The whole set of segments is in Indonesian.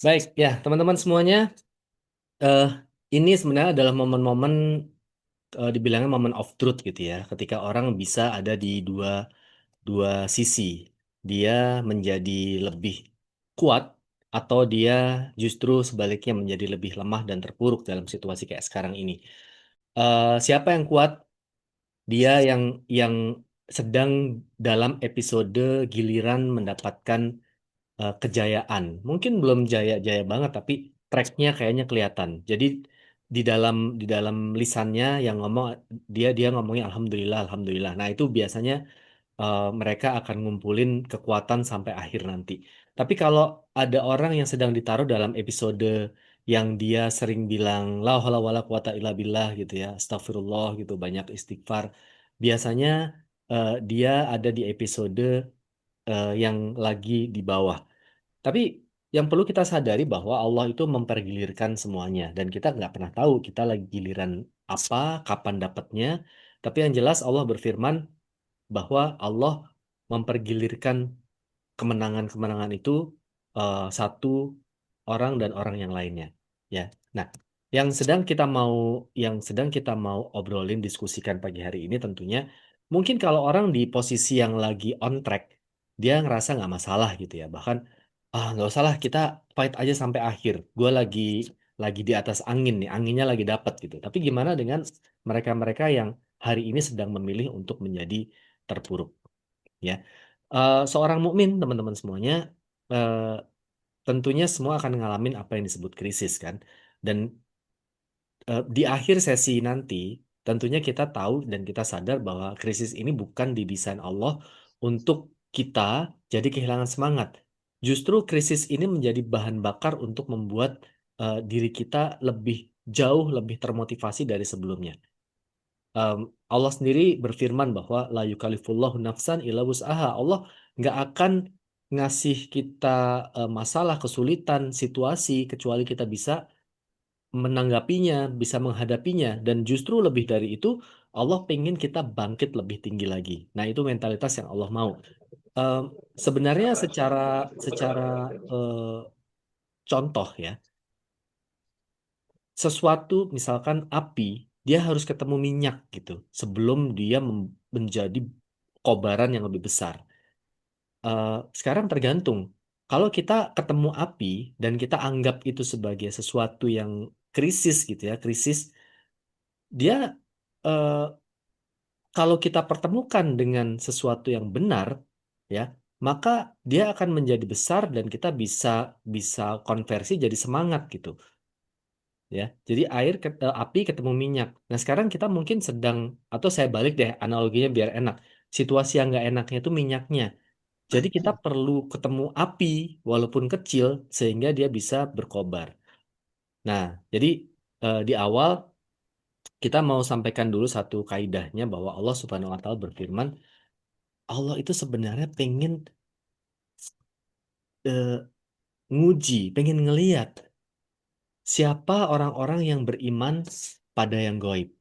Baik, ya teman-teman semuanya, eh, ini sebenarnya adalah momen-momen dibilangnya momen of truth gitu ya, ketika orang bisa ada di dua dua sisi, dia menjadi lebih kuat atau dia justru sebaliknya menjadi lebih lemah dan terpuruk dalam situasi kayak sekarang ini. Siapa yang kuat? Dia yang sedang dalam episode giliran mendapatkan kejayaan. Mungkin belum jaya-jaya banget, tapi tracknya kayaknya kelihatan. Jadi di dalam lisannya yang ngomong dia ngomongnya alhamdulillah alhamdulillah. Nah itu biasanya mereka akan ngumpulin kekuatan sampai akhir nanti. Tapi kalau ada orang yang sedang ditaruh dalam episode yang dia sering bilang la haula wala quwata illa billah gitu ya, astagfirullah gitu, banyak istighfar. Biasanya dia ada di episode yang lagi di bawah. Tapi yang perlu kita sadari bahwa Allah itu mempergilirkan semuanya dan kita nggak pernah tahu kita lagi giliran apa, kapan dapatnya. Tapi yang jelas Allah berfirman bahwa Allah mempergilirkan kemenangan-kemenangan itu satu orang dan orang yang lainnya. Ya. Nah, yang sedang kita mau yang sedang kita mau obrolin diskusikan pagi hari ini tentunya mungkin kalau orang di posisi yang lagi on track, dia ngerasa nggak masalah gitu ya. Bahkan nggak usah lah kita fight aja sampai akhir. Gue lagi di atas angin nih, anginnya lagi dapat gitu. Tapi gimana dengan mereka-mereka yang hari ini sedang memilih untuk menjadi terpuruk? Ya, seorang mukmin teman-teman semuanya eh, tentunya semua akan ngalamin apa yang disebut krisis kan, dan di akhir sesi nanti tentunya kita tahu dan kita sadar bahwa krisis ini bukan didesain Allah untuk kita jadi kehilangan semangat. Justru krisis ini menjadi bahan bakar untuk membuat diri kita lebih jauh lebih termotivasi dari sebelumnya. Em, Allah sendiri berfirman bahwa la yukallifullahu nafsan illa wus'aha. Allah nggak akan ngasih kita masalah, kesulitan, situasi kecuali kita bisa menanggapinya, bisa menghadapinya, dan justru lebih dari itu Allah pengen kita bangkit lebih tinggi lagi. Nah, itu mentalitas yang Allah mau. Em, Sebenarnya secara secara eh, contoh ya, sesuatu misalkan api, dia harus ketemu minyak gitu sebelum dia menjadi kobaran yang lebih besar. Sekarang tergantung. Kalau kita ketemu api dan kita anggap itu sebagai sesuatu yang krisis gitu ya, krisis, dia eh, kalau kita pertemukan dengan sesuatu yang benar, ya, maka dia akan menjadi besar dan kita bisa bisa konversi jadi semangat gitu. Ya. Jadi api ketemu minyak. Nah, sekarang kita mungkin sedang atau saya balik deh analoginya biar enak. Situasi yang nggak enaknya itu minyaknya. Jadi kita perlu ketemu api walaupun kecil sehingga dia bisa berkobar. Nah, jadi di awal kita mau sampaikan dulu satu kaidahnya bahwa Allah Subhanahu wa taala berfirman, Allah itu sebenarnya pengen eh, nguji, pengen ngeliat siapa orang-orang yang beriman pada yang gaib,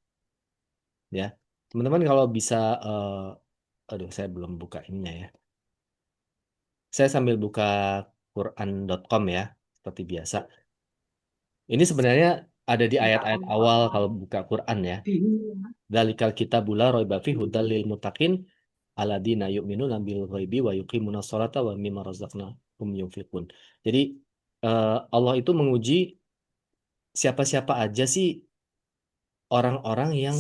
ya. Teman-teman kalau bisa aduh saya belum buka ininya ya. Saya sambil buka Quran.com ya, seperti biasa. Ini sebenarnya ada di ayat-ayat awal kalau buka Quran ya. Dzalikal kitabul la raiba fihi hudal lil muttaqin alladzina yu'minuna bil ghaibi wa yuqimunas sholata wa mimma razaqnahum yunfiqun. Jadi Allah itu menguji siapa-siapa aja sih orang-orang yang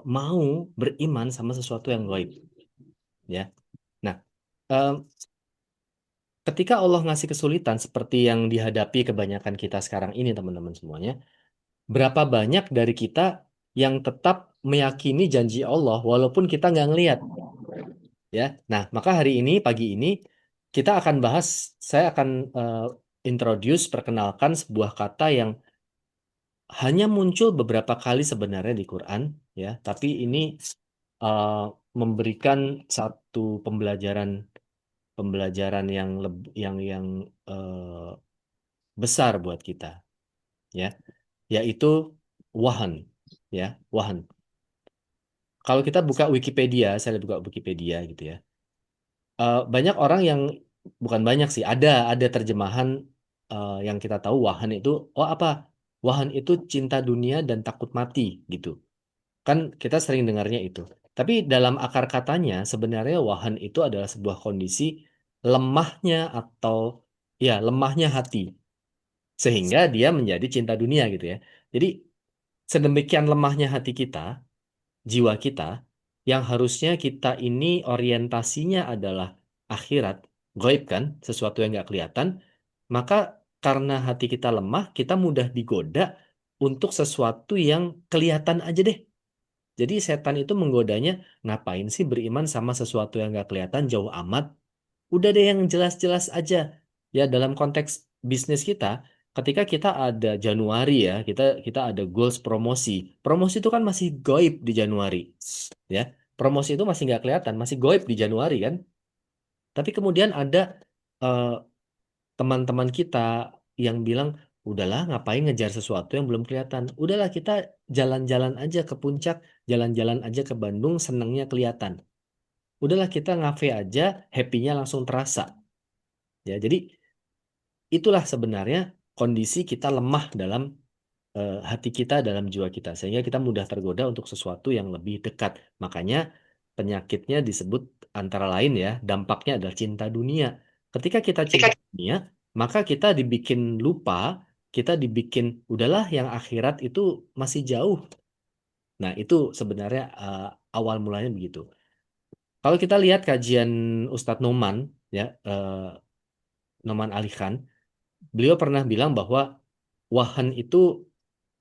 mau beriman sama sesuatu yang gaib, ya. Nah, em, ketika Allah ngasih kesulitan seperti yang dihadapi kebanyakan kita sekarang ini, teman-teman semuanya, berapa banyak dari kita yang tetap meyakini janji Allah walaupun kita nggak ngelihat, ya. Nah, maka hari ini, pagi ini, kita akan bahas, saya akan eh, introduce, perkenalkan sebuah kata yang hanya muncul beberapa kali sebenarnya di Quran, ya. Tapi ini eh, memberikan satu pembelajaran pembelajaran yang besar buat kita, ya, yaitu wahan, ya, wahan. Kalau kita buka Wikipedia, saya buka Wikipedia gitu ya. Banyak orang yang bukan banyak sih, ada terjemahan yang kita tahu wahan itu, oh apa? Wahan itu cinta dunia dan takut mati gitu. Kan kita sering dengarnya itu. Tapi dalam akar katanya sebenarnya wahan itu adalah sebuah kondisi lemahnya atau ya lemahnya hati sehingga dia menjadi cinta dunia gitu ya. Jadi sedemikian lemahnya hati kita, jiwa kita yang harusnya kita ini orientasinya adalah akhirat, gaib kan, sesuatu yang nggak kelihatan, maka karena hati kita lemah, kita mudah digoda untuk sesuatu yang kelihatan aja deh. Jadi setan itu menggodanya, ngapain sih beriman sama sesuatu yang nggak kelihatan jauh amat? Udah deh yang jelas-jelas aja. Ya dalam konteks bisnis kita, ketika kita ada Januari ya, kita kita ada goals promosi. Promosi itu kan masih goib di Januari, ya. Promosi itu masih nggak kelihatan, masih goib di Januari kan. Tapi kemudian ada eh, teman-teman kita yang bilang, udahlah ngapain ngejar sesuatu yang belum kelihatan. Udahlah kita jalan-jalan aja ke puncak, jalan-jalan aja ke Bandung, senangnya kelihatan. Udahlah kita ngafe aja, happy-nya langsung terasa. Ya, jadi itulah sebenarnya kondisi kita lemah dalam hati kita, dalam jiwa kita, sehingga kita mudah tergoda untuk sesuatu yang lebih dekat. Makanya penyakitnya disebut antara lain ya, dampaknya adalah cinta dunia. Ketika kita cinta dunia, maka kita dibikin lupa, kita dibikin udahlah yang akhirat itu masih jauh. Nah, itu sebenarnya awal mulanya begitu. Kalau kita lihat kajian Ustadz Noman, ya, Noman Ali Khan, beliau pernah bilang bahwa wahan itu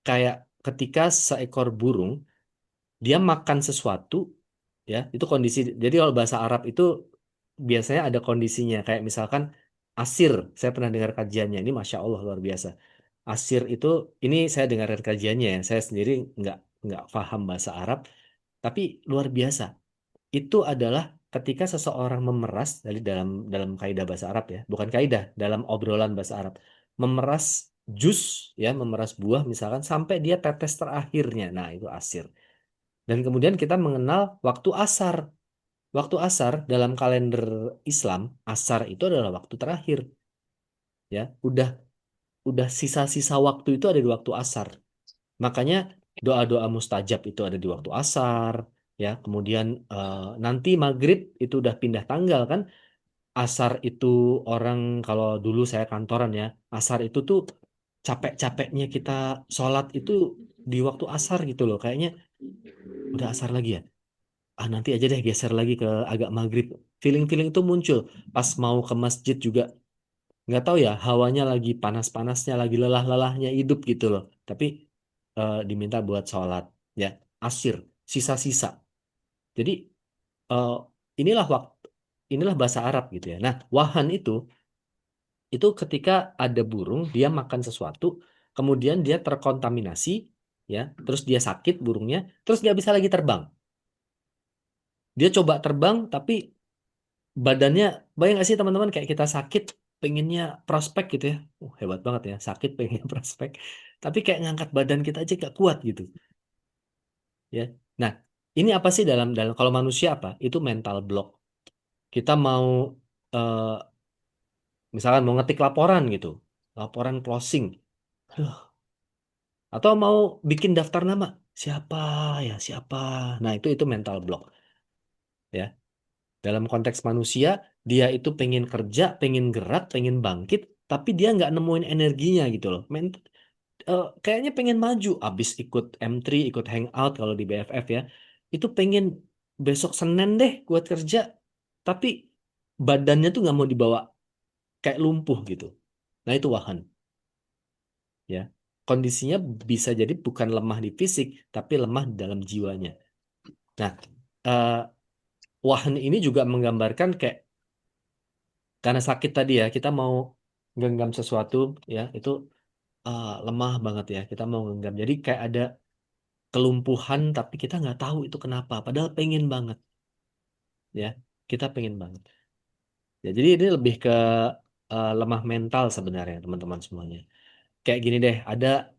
kayak ketika seekor burung dia makan sesuatu, ya itu kondisi. Jadi kalau bahasa Arab itu biasanya ada kondisinya kayak misalkan asir. Saya pernah dengar kajiannya ini, masya Allah luar biasa. Asir itu, ini saya dengar kajiannya ya, saya sendiri nggak paham bahasa Arab, tapi luar biasa. Itu adalah ketika seseorang memeras, dari dalam kaidah bahasa Arab ya, bukan kaidah, dalam obrolan bahasa Arab, memeras jus, ya, memeras buah misalkan sampai dia tetes terakhirnya. Nah, itu asir. Dan kemudian kita mengenal waktu asar. Waktu asar dalam kalender Islam, asar itu adalah waktu terakhir, ya. Udah sisa-sisa waktu itu ada di waktu asar. Makanya doa-doa mustajab itu ada di waktu asar, ya. Kemudian nanti maghrib itu udah pindah tanggal kan. Asar itu orang, kalau dulu saya kantoran ya, asar itu tuh capek-capeknya kita sholat itu di waktu asar gitu loh. Kayaknya udah asar lagi ya. Ah nanti aja deh geser lagi ke agak maghrib. Feeling-feeling itu muncul pas mau ke masjid juga. Nggak tahu ya, hawanya lagi panas-panasnya, lagi lelah-lelahnya hidup gitu loh. Tapi diminta buat sholat, ya, asir, sisa-sisa. Jadi eh, inilah waktu, inilah bahasa Arab gitu ya. Nah, wahan itu ketika ada burung dia makan sesuatu, kemudian dia terkontaminasi, ya, terus dia sakit burungnya, terus nggak bisa lagi terbang. Dia coba terbang tapi badannya, bayang nggak sih teman-teman, kayak kita sakit pengennya prospek gitu ya. Hebat banget ya, sakit pengennya prospek, tapi kayak ngangkat badan kita aja gak kuat gitu, ya. Nah, ini apa sih dalam dalam kalau manusia apa itu mental block. Kita mau eh, misalkan mau ngetik laporan gitu, laporan closing. Aduh, atau mau bikin daftar nama, siapa ya siapa. Nah, itu mental block, ya. Dalam konteks manusia, dia itu pengen kerja, pengen gerak, pengen bangkit, tapi dia nggak nemuin energinya gitu loh. Kayaknya pengen maju, abis ikut M3, ikut hangout kalau di BFF ya, itu pengen besok Senin deh buat kerja, tapi badannya tuh nggak mau dibawa, kayak lumpuh gitu. Nah itu wahan, ya. Kondisinya bisa jadi bukan lemah di fisik, tapi lemah di dalam jiwanya. Nah, eh, wahan ini juga menggambarkan kayak karena sakit tadi ya, kita mau genggam sesuatu, ya itu lemah banget ya, kita mau genggam. Jadi kayak ada kelumpuhan, tapi kita nggak tahu itu kenapa. Padahal pengen banget, ya, kita pengen banget. Ya, jadi ini lebih ke lemah mental sebenarnya teman-teman semuanya. Kayak gini deh, ada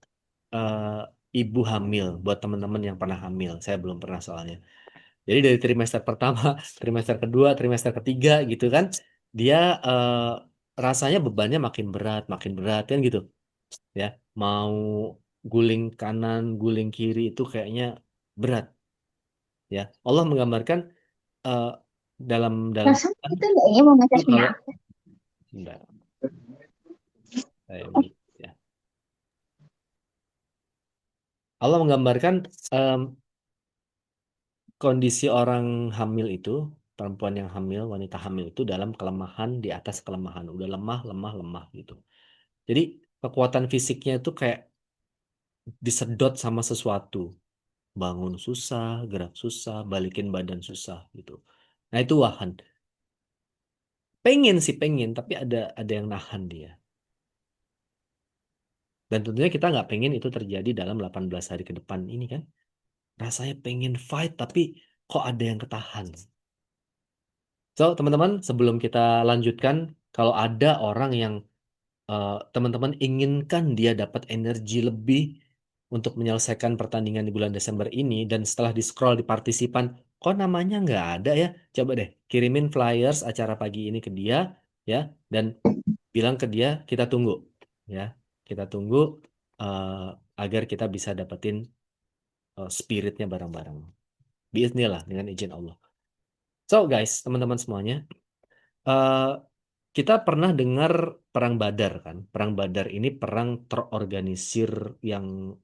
eh, ibu hamil, buat teman-teman yang pernah hamil. Saya belum pernah soalnya. Jadi dari trimester pertama, trimester kedua, trimester ketiga gitu kan, dia rasanya bebannya makin berat kan gitu ya. Mau guling kanan, guling kiri itu kayaknya berat ya. Allah menggambarkan eh, dalam Rasanya Quran kita nggak ingin membaca itu punya kalau aku. Bentar, saya mute ya. Allah menggambarkan em, kondisi orang hamil itu, perempuan yang hamil, wanita hamil itu dalam kelemahan di atas kelemahan, udah lemah, lemah, lemah gitu. Jadi kekuatan fisiknya itu kayak disedot sama sesuatu, bangun susah, gerak susah, balikin badan susah gitu. Nah itu wahan. Pengen sih pengen, tapi ada yang nahan dia. Dan tentunya kita nggak pengen itu terjadi dalam 18 hari ke depan ini kan. Rasanya pengen fight, tapi kok ada yang ketahan. So, teman-teman, sebelum kita lanjutkan, kalau ada orang yang teman-teman inginkan dia dapat energi lebih untuk menyelesaikan pertandingan di bulan Desember ini, dan setelah di-scroll di partisipan, kok namanya nggak ada ya? Coba deh, kirimin flyers acara pagi ini ke dia, ya, dan bilang ke dia, kita tunggu, ya. Kita tunggu eh, agar kita bisa dapetin spiritnya bareng-bareng. Biiznillah, dengan izin Allah. So, guys, teman-teman semuanya, eh, kita pernah dengar Perang Badar kan? Perang Badar ini perang terorganisir yang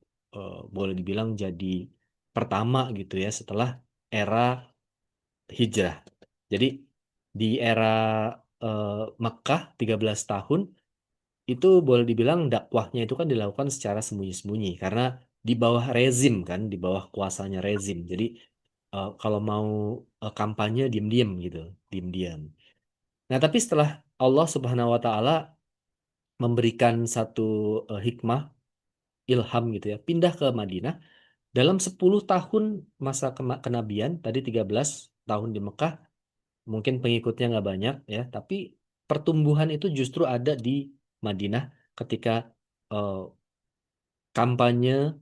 boleh dibilang jadi pertama gitu ya setelah era hijrah. Jadi di era eh, Mekah 13 tahun itu boleh dibilang dakwahnya itu kan dilakukan secara sembunyi-sembunyi karena di bawah rezim kan, di bawah kuasanya rezim. Jadi kalau mau kampanye diam-diam gitu, diam-diam. Nah, tapi setelah Allah Subhanahu wa taala memberikan satu hikmah, ilham gitu ya, pindah ke Madinah dalam 10 tahun masa kenabian, tadi 13 tahun di Mekah, mungkin pengikutnya nggak banyak ya, tapi pertumbuhan itu justru ada di Madinah ketika eh, kampanye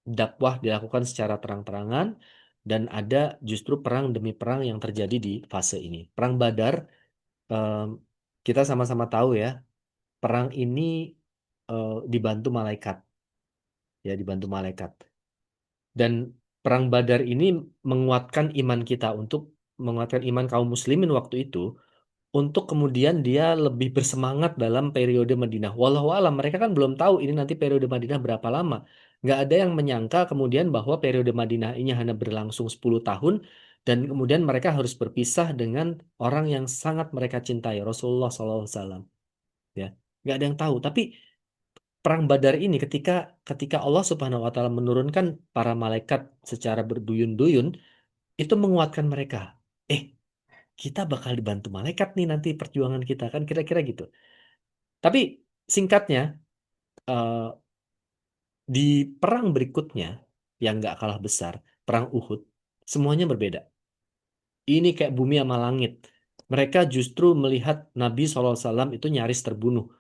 dakwah dilakukan secara terang-terangan dan ada justru perang demi perang yang terjadi di fase ini. Perang Badar, em, kita sama-sama tahu ya, perang ini dibantu malaikat, ya dibantu malaikat. Dan perang Badar ini menguatkan iman kita untuk menguatkan iman kaum muslimin waktu itu untuk kemudian dia lebih bersemangat dalam periode Madinah. Wallahu alam, mereka kan belum tahu ini nanti periode Madinah berapa lama. Nggak ada yang menyangka kemudian bahwa periode Madinah ini hanya berlangsung 10 tahun dan kemudian mereka harus berpisah dengan orang yang sangat mereka cintai, Rasulullah SAW. Ya, nggak ada yang tahu. Tapi perang Badar ini ketika Allah Subhanahu wa taala menurunkan para malaikat secara berduyun-duyun itu menguatkan mereka. Eh, kita bakal dibantu malaikat nih nanti perjuangan kita kan kira-kira gitu. Tapi singkatnya eh, di perang berikutnya yang nggak kalah besar, perang Uhud, semuanya berbeda. Ini kayak bumi sama langit. Mereka justru melihat Nabi SAW itu nyaris terbunuh.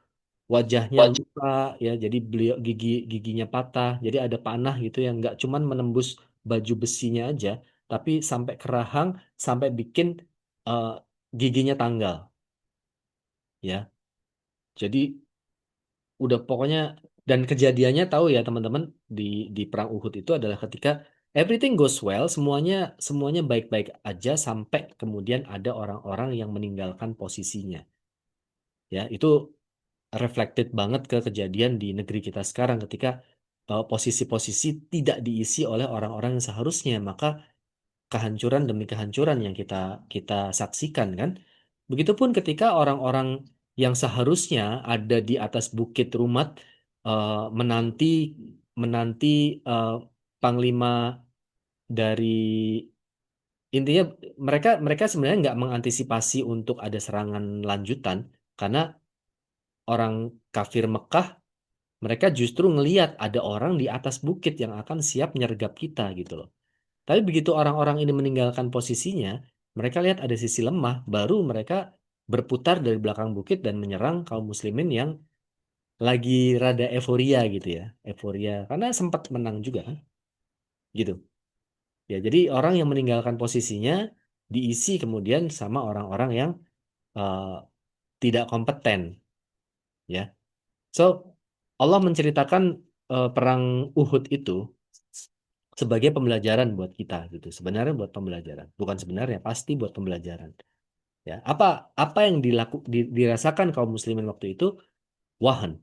Wajahnya luka ya jadi beliau giginya patah jadi ada panah gitu yang nggak cuman menembus baju besinya aja tapi sampai ke rahang sampai bikin eh, giginya tanggal ya jadi udah pokoknya dan kejadiannya tahu ya teman-teman di di perang Uhud itu adalah ketika everything goes well semuanya semuanya baik-baik aja sampai kemudian ada orang-orang yang meninggalkan posisinya ya itu reflected banget ke kejadian di negeri kita sekarang ketika posisi-posisi tidak diisi oleh orang-orang yang seharusnya, maka kehancuran demi kehancuran yang kita kita saksikan kan. Begitupun ketika orang-orang yang seharusnya ada di atas bukit Rumat menanti menanti eh, panglima dari intinya mereka mereka sebenarnya nggak mengantisipasi untuk ada serangan lanjutan karena orang kafir Mekah mereka justru ngeliat ada orang di atas bukit yang akan siap nyergap kita gitu loh. Tapi begitu orang-orang ini meninggalkan posisinya, mereka lihat ada sisi lemah, baru mereka berputar dari belakang bukit dan menyerang kaum muslimin yang lagi rada euforia gitu ya. Euforia karena sempat menang juga kan, gitu. Ya, jadi orang yang meninggalkan posisinya diisi kemudian sama orang-orang yang eh, tidak kompeten, ya. So, Allah menceritakan perang Uhud itu sebagai pembelajaran buat kita gitu. Sebenarnya buat pembelajaran, bukan sebenarnya pasti buat pembelajaran. Ya, apa yang dirasakan kaum muslimin waktu itu? Wahan.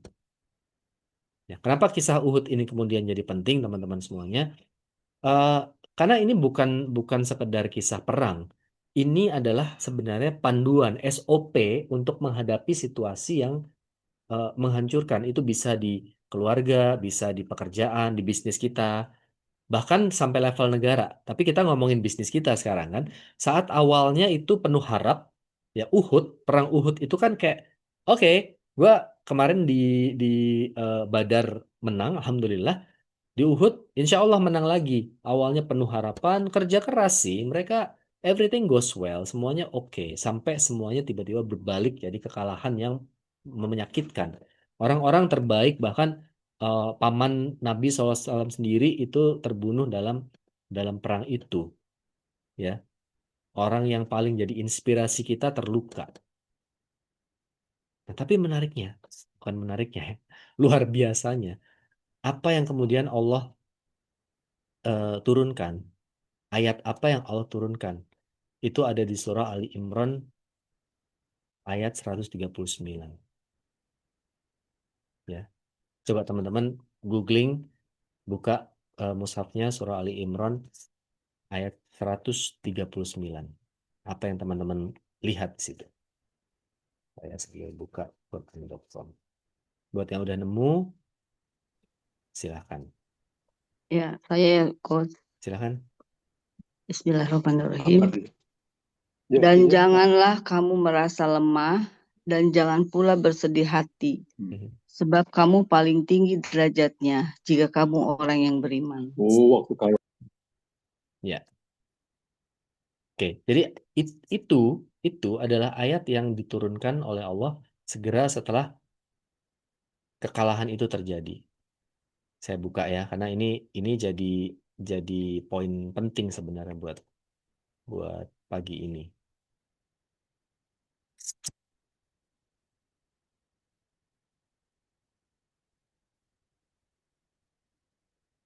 Ya, kenapa kisah Uhud ini kemudian jadi penting teman-teman semuanya? Eh, karena ini bukan bukan sekedar kisah perang. Ini adalah sebenarnya panduan SOP untuk menghadapi situasi yang menghancurkan. Itu bisa di keluarga, bisa di pekerjaan, di bisnis kita, bahkan sampai level negara. Tapi kita ngomongin bisnis kita sekarang kan. Saat awalnya itu penuh harap, ya Uhud, perang Uhud itu kan kayak, oke, gua kemarin di Badar menang, alhamdulillah. Di Uhud, insya Allah menang lagi. Awalnya penuh harapan, kerja keras sih. Mereka everything goes well, semuanya oke. Sampai semuanya tiba-tiba berbalik jadi kekalahan yang menyakitkan. Orang-orang terbaik, bahkan paman Nabi SAW sendiri itu terbunuh dalam perang itu. Ya, orang yang paling jadi inspirasi kita terluka. Nah, tapi menariknya, bukan menariknya, ya, luar biasanya. Apa yang kemudian Allah turunkan? Ayat apa yang Allah turunkan? Itu ada di surah Ali Imran ayat 139. Ya. Coba teman-teman googling, buka mushafnya surah Ali Imran ayat 139. Apa yang teman-teman lihat di situ? Saya sekali buka Quran.com. Buat yang udah nemu, silahkan. Ya, saya yang Coach. Silahkan. Bismillahirrahmanirrahim. Dan janganlah kamu merasa lemah, dan jangan pula bersedih hati, Mhm. sebab kamu paling tinggi derajatnya jika kamu orang yang beriman. Ya, oke. Jadi itu itu adalah ayat yang diturunkan oleh Allah segera setelah kekalahan itu terjadi. Saya buka ya, karena ini jadi poin penting sebenarnya buat buat pagi ini.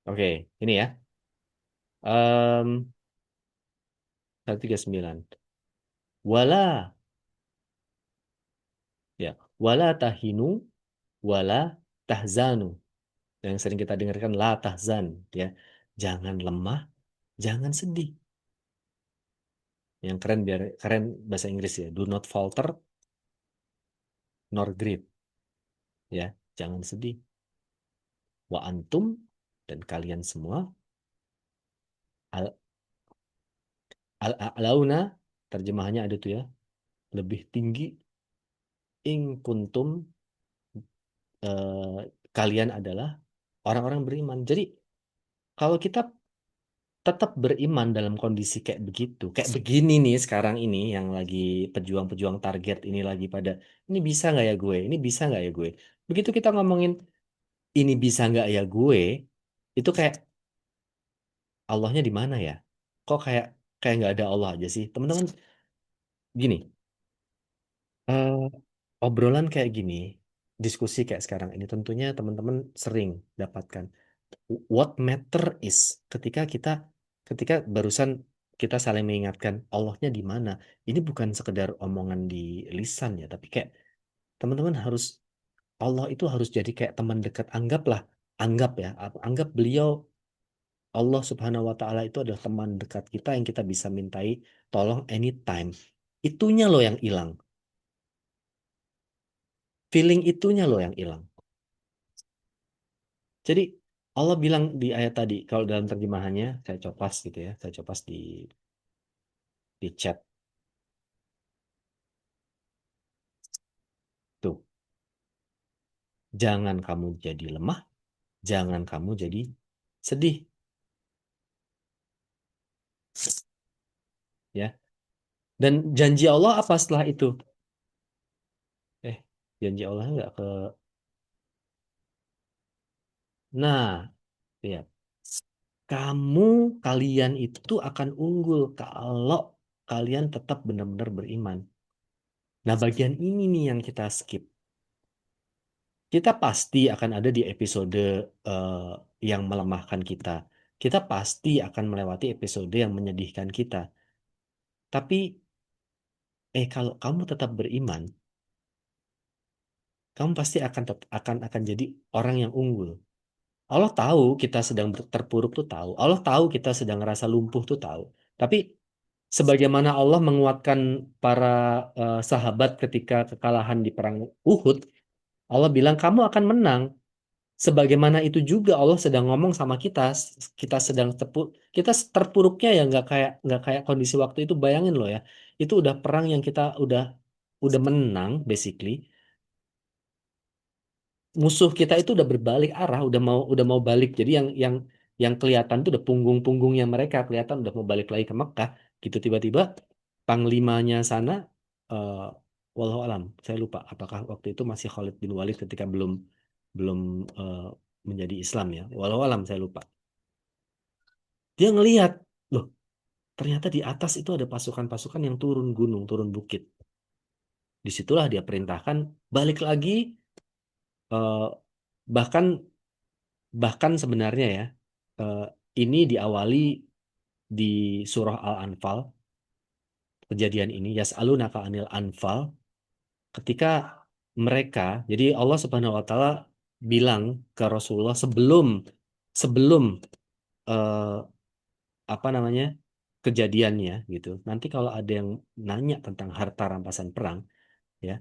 Oke, ini ya. 139. Wala, ya, wala tahinu, wala tahzanu. Yang sering kita dengarkan la tahzan, ya. Jangan lemah, jangan sedih. Yang keren biar keren bahasa Inggris ya. Do not falter nor grieve, ya. Jangan sedih. Wa antum, dan kalian semua al alauna, terjemahannya ada tuh ya, lebih tinggi, ing kuntum, eh, kalian adalah orang-orang beriman. Jadi kalau kita tetap beriman dalam kondisi kayak begitu, kayak begini nih sekarang ini yang lagi pejuang-pejuang target ini lagi pada, ini bisa nggak ya gue, ini bisa nggak ya gue. Begitu kita ngomongin ini bisa nggak ya gue, itu kayak Allahnya di mana ya? Kok kayak kayak nggak ada Allah aja sih, teman-teman. Gini, eh, obrolan kayak gini, diskusi kayak sekarang ini tentunya teman-teman sering dapatkan. What matter is ketika barusan kita saling mengingatkan Allahnya di mana. Ini bukan sekedar omongan di lisan ya, tapi kayak teman-teman harus, Allah itu harus jadi kayak teman dekat. Anggap ya, anggap beliau, Allah Subhanahu wa Ta'ala itu adalah teman dekat kita yang kita bisa mintai tolong anytime. Itunya loh yang hilang. Feeling itunya loh yang hilang. Jadi Allah bilang di ayat tadi, kalau dalam terjemahannya saya copas gitu ya, saya copas di chat tuh. Jangan kamu jadi lemah, jangan kamu jadi sedih, ya. Dan janji Allah apa setelah itu? Eh, janji Allah nggak ke. Nah, lihat, kalian itu akan unggul kalau kalian tetap benar-benar beriman. Nah, bagian ini nih yang kita skip. Kita pasti akan ada di episode yang melemahkan kita. Kita pasti akan melewati episode yang menyedihkan kita. Tapi, kalau kamu tetap beriman, kamu pasti akan jadi orang yang unggul. Allah tahu kita sedang terpuruk tuh tahu. Allah tahu kita sedang ngerasa lumpuh tuh tahu. Tapi sebagaimana Allah menguatkan para sahabat ketika kekalahan di perang Uhud, Allah bilang kamu akan menang. Sebagaimana itu juga Allah sedang ngomong sama kita, kita sedang kita terpuruknya ya nggak kayak kondisi waktu itu. Bayangin loh ya, itu udah perang yang kita udah menang basically. Musuh kita itu udah berbalik arah, udah mau balik. Jadi yang kelihatan tuh udah punggung-punggungnya mereka kelihatan udah mau balik lagi ke Mekah gitu. Tiba-tiba panglimanya sana, eh wallahu alam, saya lupa apakah waktu itu masih Khalid bin Walid ketika belum belum eh, menjadi Islam ya. Wallahu alam, saya lupa. Dia ngelihat, loh, ternyata di atas itu ada pasukan-pasukan yang turun gunung, turun bukit. Disitulah dia perintahkan balik lagi. eh, bahkan Bahkan sebenarnya ya, eh, ini diawali di surah Al-Anfal, kejadian ini, yas'alunaka anil anfal, ketika mereka, jadi Allah Subhanahu wa taala bilang ke Rasulullah sebelum sebelum eh, apa namanya? Kejadiannya gitu. Nanti kalau ada yang nanya tentang harta rampasan perang, ya,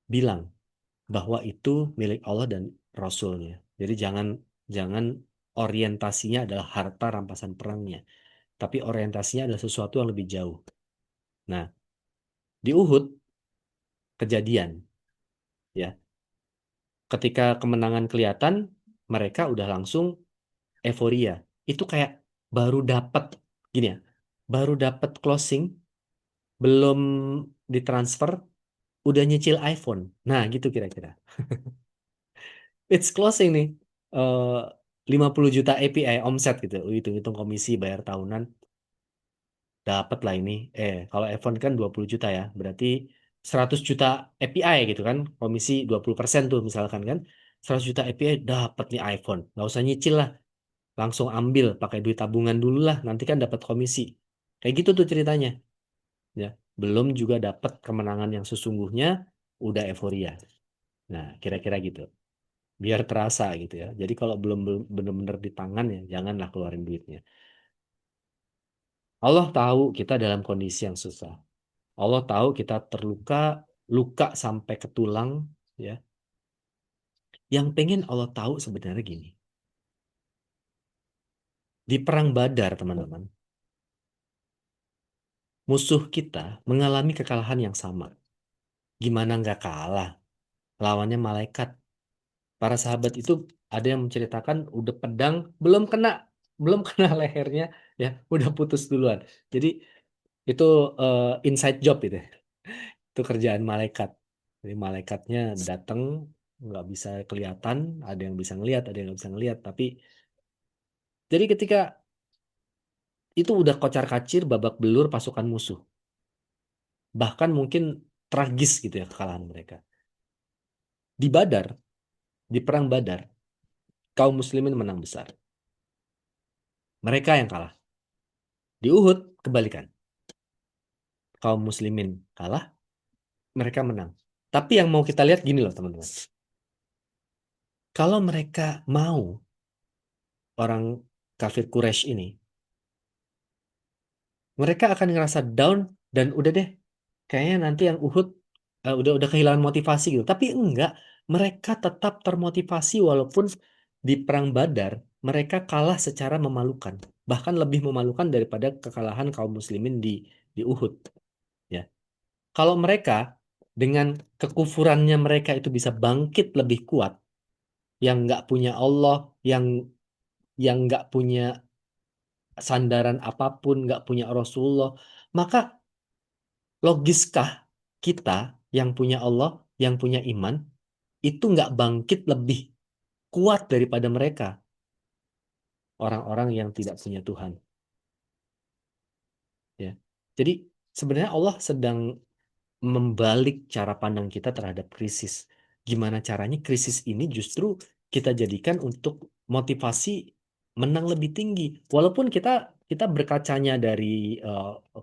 bilang bahwa itu milik Allah dan Rasulnya. Jadi jangan jangan orientasinya adalah harta rampasan perangnya, tapi orientasinya adalah sesuatu yang lebih jauh. Nah, di Uhud kejadian, ya, ketika kemenangan kelihatan, mereka udah langsung euforia. Itu kayak baru dapat gini ya, baru dapat closing, belum ditransfer, udah nyicil iPhone. Nah, gitu kira-kira. It's closing nih. Eh 50 juta API omset gitu. Hitung-hitung komisi bayar tahunan. Dapat lah ini. Kalau iPhone kan 20 juta ya. Berarti 100 juta API gitu kan. Komisi 20% tuh misalkan kan. 100 juta API dapat nih iPhone. Nggak usah nyicil lah. Langsung ambil pakai duit tabungan dulu lah. Nanti kan dapat komisi. Kayak gitu tuh ceritanya. Ya. Belum juga dapat kemenangan yang sesungguhnya. Udah euforia. Nah, kira-kira gitu. Biar terasa gitu ya. Jadi kalau belum benar-benar di tangan ya, janganlah keluarin duitnya. Allah tahu kita dalam kondisi yang susah. Allah tahu kita terluka, luka sampai ke tulang, ya. Yang pengen Allah tahu sebenarnya gini. Di perang Badar, teman-teman, musuh kita mengalami kekalahan yang sama. Gimana nggak kalah? Lawannya malaikat. Para sahabat itu ada yang menceritakan udah pedang belum kena lehernya, ya, udah putus duluan. Jadi itu inside job itu. Itu kerjaan malaikat. Jadi malaikatnya datang nggak bisa kelihatan, ada yang bisa ngelihat, ada yang nggak bisa ngelihat. Tapi jadi ketika itu udah kocar-kacir, babak belur pasukan musuh. Bahkan mungkin tragis gitu ya kekalahan mereka. Di Badar, di perang Badar, kaum muslimin menang besar. Mereka yang kalah. Di Uhud kebalikan. Kaum muslimin kalah, mereka menang. Tapi yang mau kita lihat gini loh teman-teman. Kalau mereka mau, orang kafir Quraisy ini, mereka akan ngerasa down dan udah deh, kayaknya nanti yang Uhud udah kehilangan motivasi gitu. Tapi enggak, mereka tetap termotivasi walaupun di perang Badar mereka kalah secara memalukan, bahkan lebih memalukan daripada kekalahan kaum muslimin di Uhud, ya. Kalau mereka dengan kekufurannya mereka itu bisa bangkit lebih kuat, yang nggak punya Allah, yang nggak punya sandaran apapun, nggak punya Rasulullah, maka logiskah kita yang punya Allah, yang punya iman, itu nggak bangkit lebih kuat daripada mereka, orang-orang yang tidak punya Tuhan, ya. Jadi sebenarnya Allah sedang membalik cara pandang kita terhadap krisis. Gimana caranya krisis ini justru kita jadikan untuk motivasi menang lebih tinggi. Walaupun kita kita berkacanya dari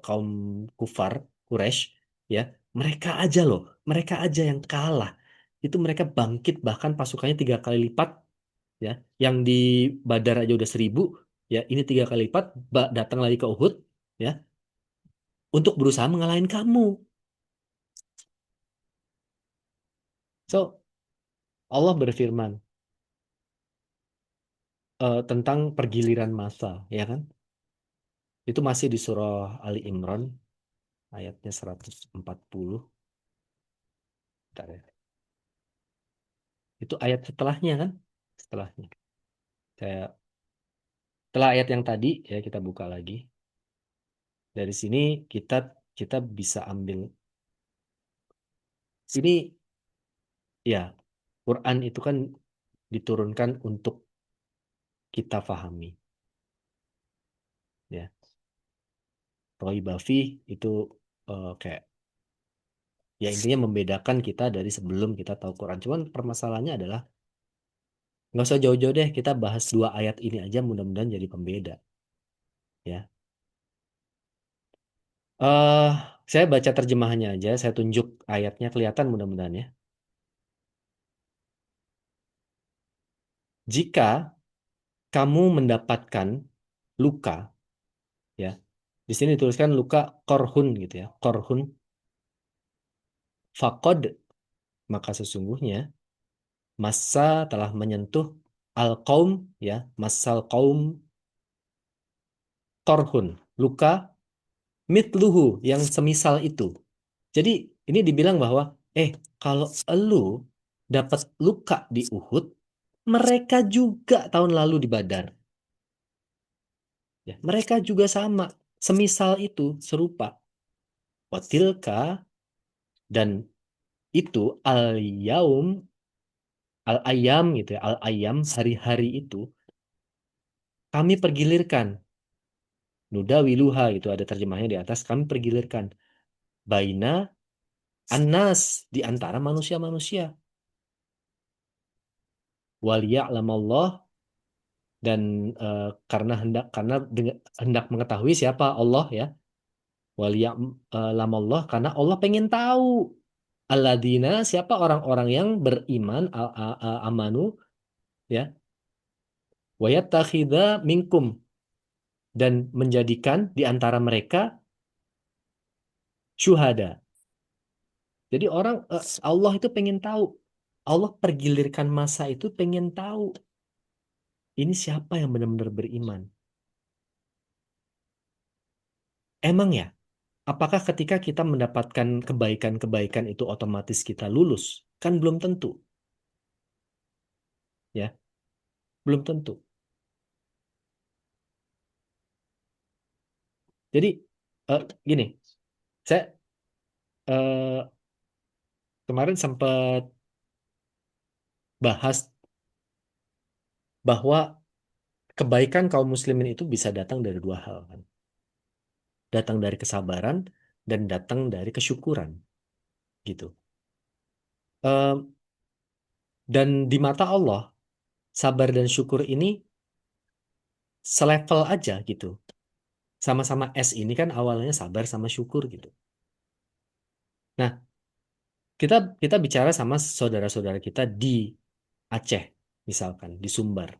kaum kufar, Quraisy, ya, mereka aja loh, mereka aja yang kalah. Itu mereka bangkit bahkan pasukannya 3 kali lipat, ya. Yang di Badar aja udah 1.000, ya. Ini 3 kali lipat, datang lagi ke Uhud, ya, untuk berusaha mengalahin kamu. So, Allah berfirman tentang pergiliran massa, ya kan? Itu masih di surah Ali Imran, ayatnya 140. Bentar ya. Itu ayat setelahnya kan? Setelahnya. Saya, setelah ayat yang tadi, ya kita buka lagi. Dari sini kita kita bisa ambil. Ini, ya, Quran itu kan diturunkan untuk kita pahami. Ya, Roy Bafi itu kayak, ya, intinya membedakan kita dari sebelum kita tahu Quran. Cuman permasalahannya adalah nggak usah jauh-jauh deh, kita bahas 2 ayat ini aja mudah-mudahan jadi pembeda. Ya, eh saya baca terjemahannya aja, saya tunjuk ayatnya kelihatan mudah-mudahan ya. Jika kamu mendapatkan luka, ya, di sini dituliskan luka korhun gitu ya, korhun fakod, maka sesungguhnya massa telah menyentuh al kaum, ya, masal kaum korhun, luka mitluhu yang semisal itu. Jadi ini dibilang bahwa kalau elu dapat luka di Uhud, mereka juga tahun lalu di Badar. Ya, mereka juga sama, semisal itu, serupa. Watilka, dan itu al-yaum, al-ayam gitu ya, al-ayam, hari-hari itu kami pergilirkan. Nuda wiluha itu ada terjemahnya di atas, kami pergilirkan. Baina annas, di antara manusia-manusia. Waliya'lamallah, dan hendak mengetahui siapa Allah, ya. Waliya'lamallah, karena Allah pengen tahu alladzina, siapa orang-orang yang beriman, amanu, ya, wayattakhidha minkum, dan menjadikan di antara mereka syuhada. Jadi Allah itu pengen tahu. Allah pergilirkan masa itu pengen tahu ini siapa yang benar-benar beriman. Emang ya, apakah ketika kita mendapatkan kebaikan-kebaikan itu otomatis kita lulus? Kan belum tentu, ya, belum tentu. Jadi gini, saya eh, kemarin sempat bahas bahwa kebaikan kaum muslimin itu bisa datang dari 2 hal kan. Datang dari kesabaran dan datang dari kesyukuran gitu. Eh, dan di mata Allah, sabar dan syukur ini selevel aja gitu. Sama-sama S ini kan awalnya sabar sama syukur gitu. Nah, kita kita bicara sama saudara-saudara kita di Aceh, misalkan di Sumbar,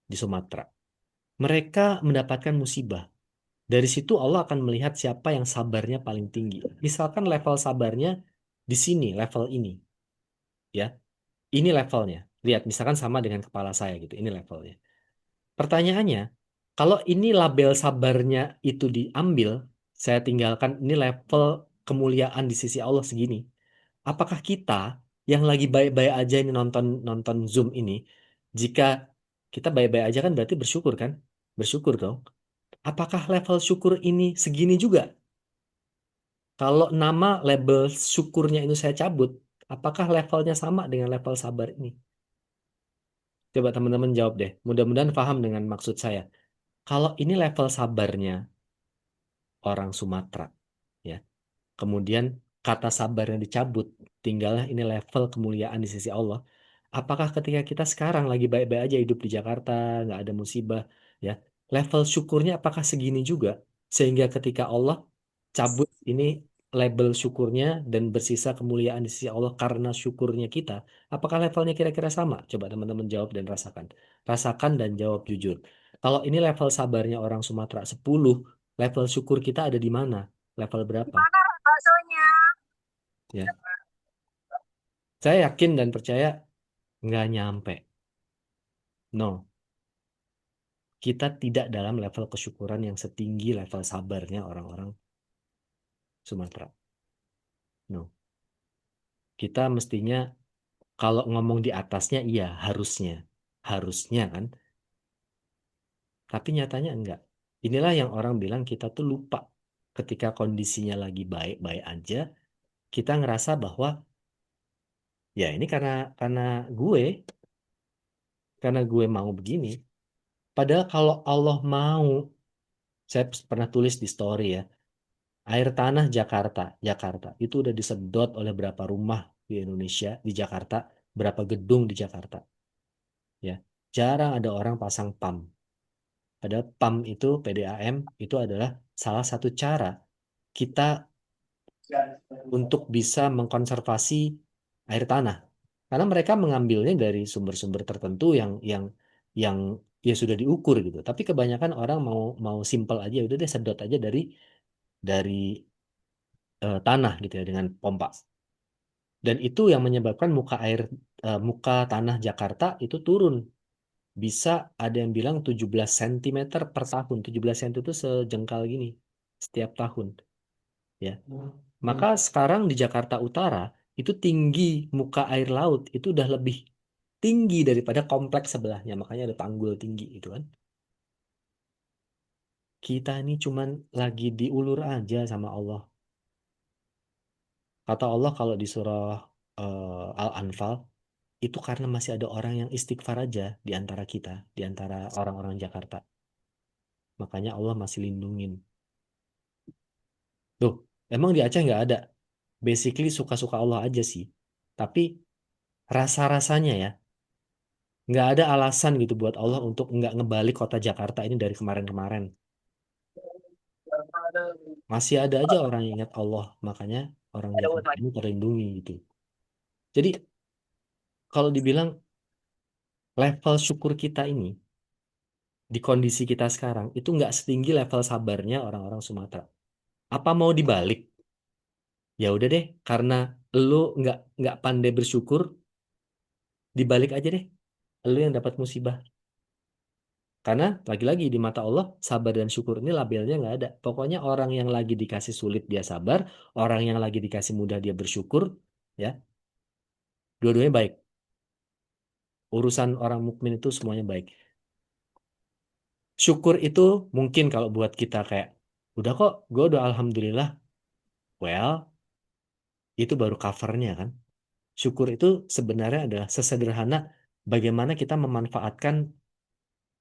di Sumatera. Mereka mendapatkan musibah. Dari situ Allah akan melihat siapa yang sabarnya paling tinggi. Misalkan level sabarnya di sini, level ini, ya. Ini levelnya. Lihat, misalkan sama dengan kepala saya gitu. Ini levelnya. Pertanyaannya, kalau ini label sabarnya itu diambil, saya tinggalkan ini level kemuliaan di sisi Allah segini. Apakah kita yang lagi baik-baik aja ini nonton nonton Zoom ini, jika kita baik-baik aja kan berarti bersyukur kan? Bersyukur dong. Apakah level syukur ini segini juga? Kalau nama label syukurnya itu saya cabut, apakah levelnya sama dengan level sabar ini? Coba teman-teman jawab deh. Mudah-mudahan paham dengan maksud saya. Kalau ini level sabarnya orang Sumatera, ya. Kemudian kata sabar yang dicabut, tinggallah ini level kemuliaan di sisi Allah. Apakah ketika kita sekarang lagi baik-baik aja hidup di Jakarta, nggak ada musibah, ya, level syukurnya apakah segini juga? Sehingga ketika Allah cabut ini label syukurnya dan bersisa kemuliaan di sisi Allah karena syukurnya kita, apakah levelnya kira-kira sama? Coba teman-teman jawab dan rasakan. Rasakan dan jawab jujur. Kalau ini level sabarnya orang Sumatera 10, level syukur kita ada di mana? Level berapa? Mana baksonya? Ya. Saya yakin dan percaya nggak nyampe. No, kita tidak dalam level kesyukuran yang setinggi level sabarnya orang-orang Sumatera. No, kita mestinya kalau ngomong di atasnya iya harusnya, harusnya kan. Tapi nyatanya enggak. Inilah yang orang bilang kita tuh lupa ketika kondisinya lagi baik-baik aja, kita ngerasa bahwa ya ini karena gue, karena gue mau begini. Padahal kalau Allah mau, saya pernah tulis di story ya. Air tanah Jakarta, Jakarta itu udah disedot oleh berapa rumah di Indonesia, di Jakarta, berapa gedung di Jakarta, ya. Jarang ada orang pasang PAM. Padahal PAM itu PDAM itu adalah salah satu cara kita untuk bisa mengkonservasi air tanah. Karena mereka mengambilnya dari sumber-sumber tertentu yang ya sudah diukur gitu. Tapi kebanyakan orang mau mau simpel aja, udah deh sedot aja dari tanah gitu ya dengan pompa. Dan itu yang menyebabkan muka tanah Jakarta itu turun. Bisa ada yang bilang 17 cm per tahun. 17 cm itu sejengkal gini setiap tahun, ya. Maka sekarang di Jakarta Utara itu tinggi muka air laut itu udah lebih tinggi daripada kompleks sebelahnya. Makanya ada tanggul tinggi itu kan. Kita ini cuman lagi diulur aja sama Allah. Kata Allah kalau di surah Al-Anfal, itu karena masih ada orang yang istighfar aja di antara kita, di antara orang-orang Jakarta. Makanya Allah masih lindungin. Tuh, emang di Aceh nggak ada. Basically suka-suka Allah aja sih. Tapi rasa-rasanya ya, nggak ada alasan gitu buat Allah untuk nggak ngebalik kota Jakarta ini dari kemarin-kemarin. Masih ada aja orang yang ingat Allah. Makanya orang Jakarta ini terlindungi gitu. Jadi kalau dibilang level syukur kita ini di kondisi kita sekarang itu nggak setinggi level sabarnya orang-orang Sumatera. Apa mau dibalik? Ya udah deh, karena lu nggak pandai bersyukur, dibalik aja deh. Lu yang dapat musibah. Karena lagi-lagi di mata Allah, sabar dan syukur ini labelnya nggak ada. Pokoknya orang yang lagi dikasih sulit dia sabar, orang yang lagi dikasih mudah dia bersyukur, ya, dua-duanya baik. Urusan orang mukmin itu semuanya baik. Syukur itu mungkin kalau buat kita kayak, udah kok, gue udah alhamdulillah. Well, itu baru covernya kan. Syukur itu sebenarnya adalah sesederhana bagaimana kita memanfaatkan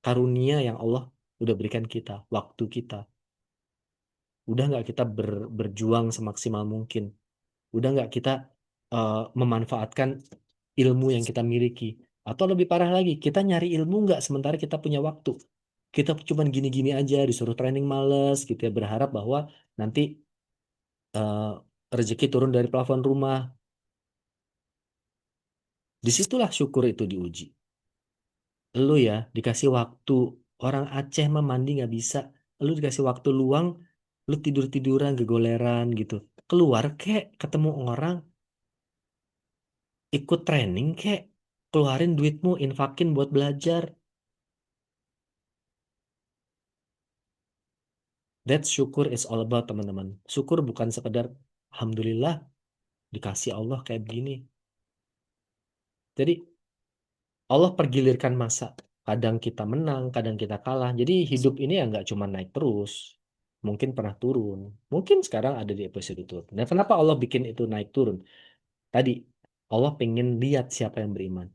karunia yang Allah udah berikan kita, waktu kita. Udah nggak kita berjuang semaksimal mungkin. Udah nggak kita memanfaatkan ilmu yang kita miliki. Atau lebih parah lagi, kita nyari ilmu nggak sementara kita punya waktu. Kita cuman gini-gini aja, disuruh training males, gitu ya, berharap bahwa nanti eh, rezeki turun dari plafon rumah. Disitulah syukur itu diuji. Lu ya dikasih waktu, orang Aceh mah mandi nggak bisa. Lu dikasih waktu luang, lu tidur-tiduran gegoleran gitu. Keluar kek, ketemu orang, ikut training kek, keluarin duitmu, infakin buat belajar. That syukur is all about, teman-teman. Syukur bukan sekedar alhamdulillah dikasih Allah kayak begini. Jadi Allah pergilirkan masa. Kadang kita menang, kadang kita kalah. Jadi hidup ini ya nggak cuma naik terus. Mungkin pernah turun. Mungkin sekarang ada di episode itu. Nah, kenapa Allah bikin itu naik turun? Tadi, Allah pengen lihat siapa yang beriman.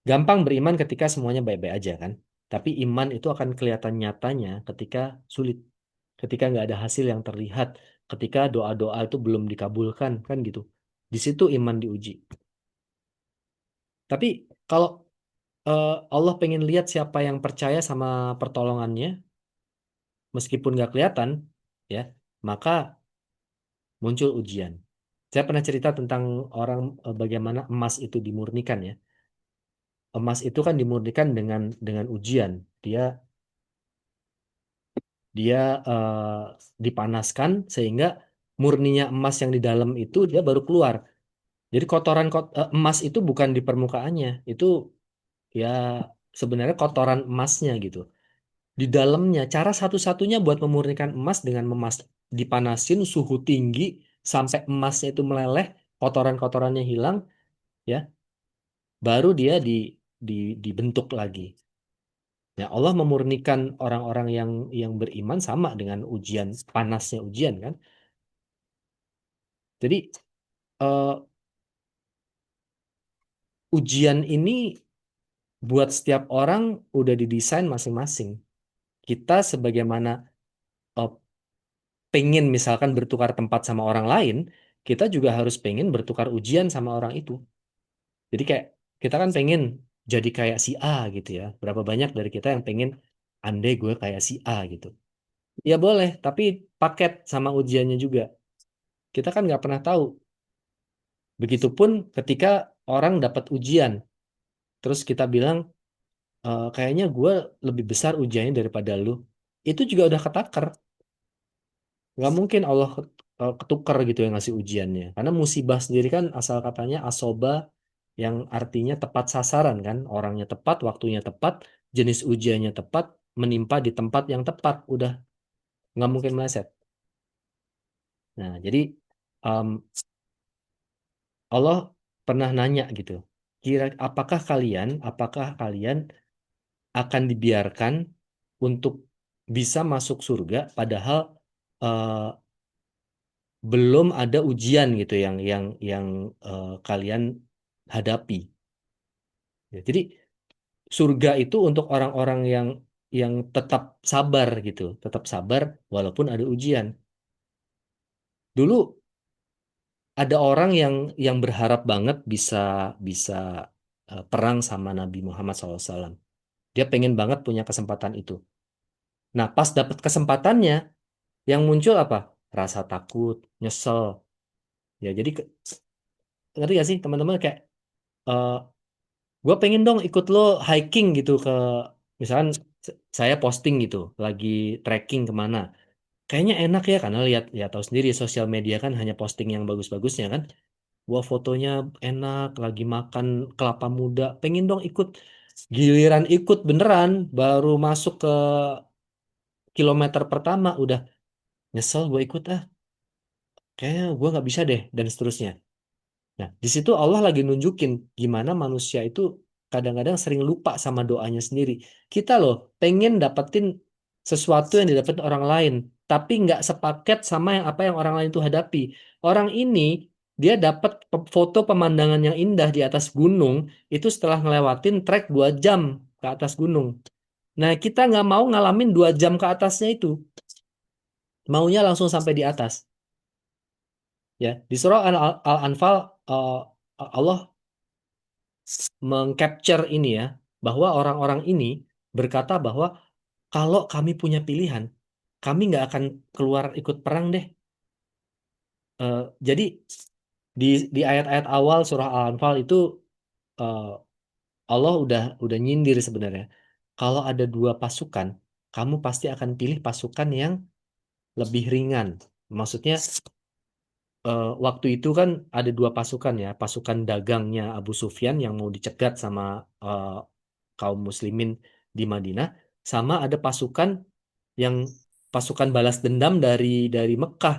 Gampang beriman ketika semuanya baik-baik aja kan. Tapi iman itu akan kelihatan nyatanya ketika sulit. Ketika nggak ada hasil yang terlihat. ketika doa-doa itu belum dikabulkan kan gitu. Di situ iman diuji. Tapi kalau Allah pengen lihat siapa yang percaya sama pertolongannya, meskipun nggak kelihatan, ya, maka muncul ujian. Saya pernah cerita tentang orang bagaimana emas itu dimurnikan ya. Emas itu kan dimurnikan dengan ujian. Dia dia dipanaskan sehingga murninya emas yang di dalam itu dia baru keluar. Jadi emas itu bukan di permukaannya, itu ya sebenarnya kotoran emasnya gitu. Di dalamnya cara satu-satunya buat memurnikan emas dengan dipanasin suhu tinggi sampai emasnya itu meleleh, kotoran-kotorannya hilang, ya, baru dia di dibentuk lagi. Ya, Allah memurnikan orang-orang yang beriman sama dengan ujian, panasnya ujian kan. Jadi eh, ujian ini buat setiap orang udah didesain masing-masing. Kita sebagaimana eh, pengen misalkan bertukar tempat sama orang lain, kita juga harus pengen bertukar ujian sama orang itu. Jadi kayak kita kan pengen jadi kayak si A gitu ya. Berapa banyak dari kita yang pengen andai gue kayak si A gitu. Ya boleh, tapi paket sama ujiannya juga. Kita kan nggak pernah tahu. Begitupun ketika orang dapat ujian, terus kita bilang, kayaknya gue lebih besar ujiannya daripada lu. Itu juga udah ketakar. Nggak mungkin Allah ketukar gitu yang ngasih ujiannya. Karena musibah sendiri kan asal katanya asoba yang artinya tepat sasaran kan. Orangnya tepat, waktunya tepat, jenis ujiannya tepat, menimpa di tempat yang tepat. Udah nggak mungkin meleset. Nah, jadi em, Allah pernah nanya gitu. Apakah kalian akan dibiarkan untuk bisa masuk surga padahal eh, belum ada ujian gitu yang kalian hadapi. Ya, jadi surga itu untuk orang-orang yang tetap sabar gitu, tetap sabar walaupun ada ujian. Dulu ada orang yang berharap banget bisa bisa perang sama Nabi Muhammad SAW. Dia pengen banget punya kesempatan itu. Nah, pas dapat kesempatannya, yang muncul apa? Rasa takut, nyesel. Ya, jadi ngerti gak sih teman-teman kayak eh, gue pengen dong ikut lo hiking gitu ke misalkan saya posting gitu lagi trekking kemana kayaknya enak ya karena lihat ya tahu sendiri sosial media kan hanya posting yang bagus-bagusnya kan gua fotonya enak lagi makan kelapa muda pengen dong ikut giliran ikut beneran baru masuk ke kilometer pertama udah nyesel gue ikut kayaknya gue nggak bisa deh dan seterusnya. Nah, di situ Allah lagi nunjukin gimana manusia itu kadang-kadang sering lupa sama doanya sendiri. Kita loh pengen dapetin sesuatu yang didapetin orang lain, tapi nggak sepaket sama apa yang orang lain itu hadapi. Orang ini dia dapat foto pemandangan yang indah di atas gunung itu setelah ngelewatin trek 2 jam ke atas gunung. Nah, kita nggak mau ngalamin 2 jam ke atasnya itu, maunya langsung sampai di atas. Ya, di surah Al-Anfal eh, Allah mengcapture ini ya, bahwa orang-orang ini berkata bahwa kalau kami punya pilihan, kami nggak akan keluar ikut perang deh. Eh, jadi di di ayat-ayat awal surah Al-Anfal itu eh, Allah udah nyindir sebenarnya. Kalau ada 2 pasukan, kamu pasti akan pilih pasukan yang lebih ringan. Maksudnya waktu itu kan ada 2 pasukan ya, pasukan dagangnya Abu Sufyan yang mau dicegat sama eh, kaum muslimin di Madinah, sama ada yang pasukan balas dendam dari Mekah.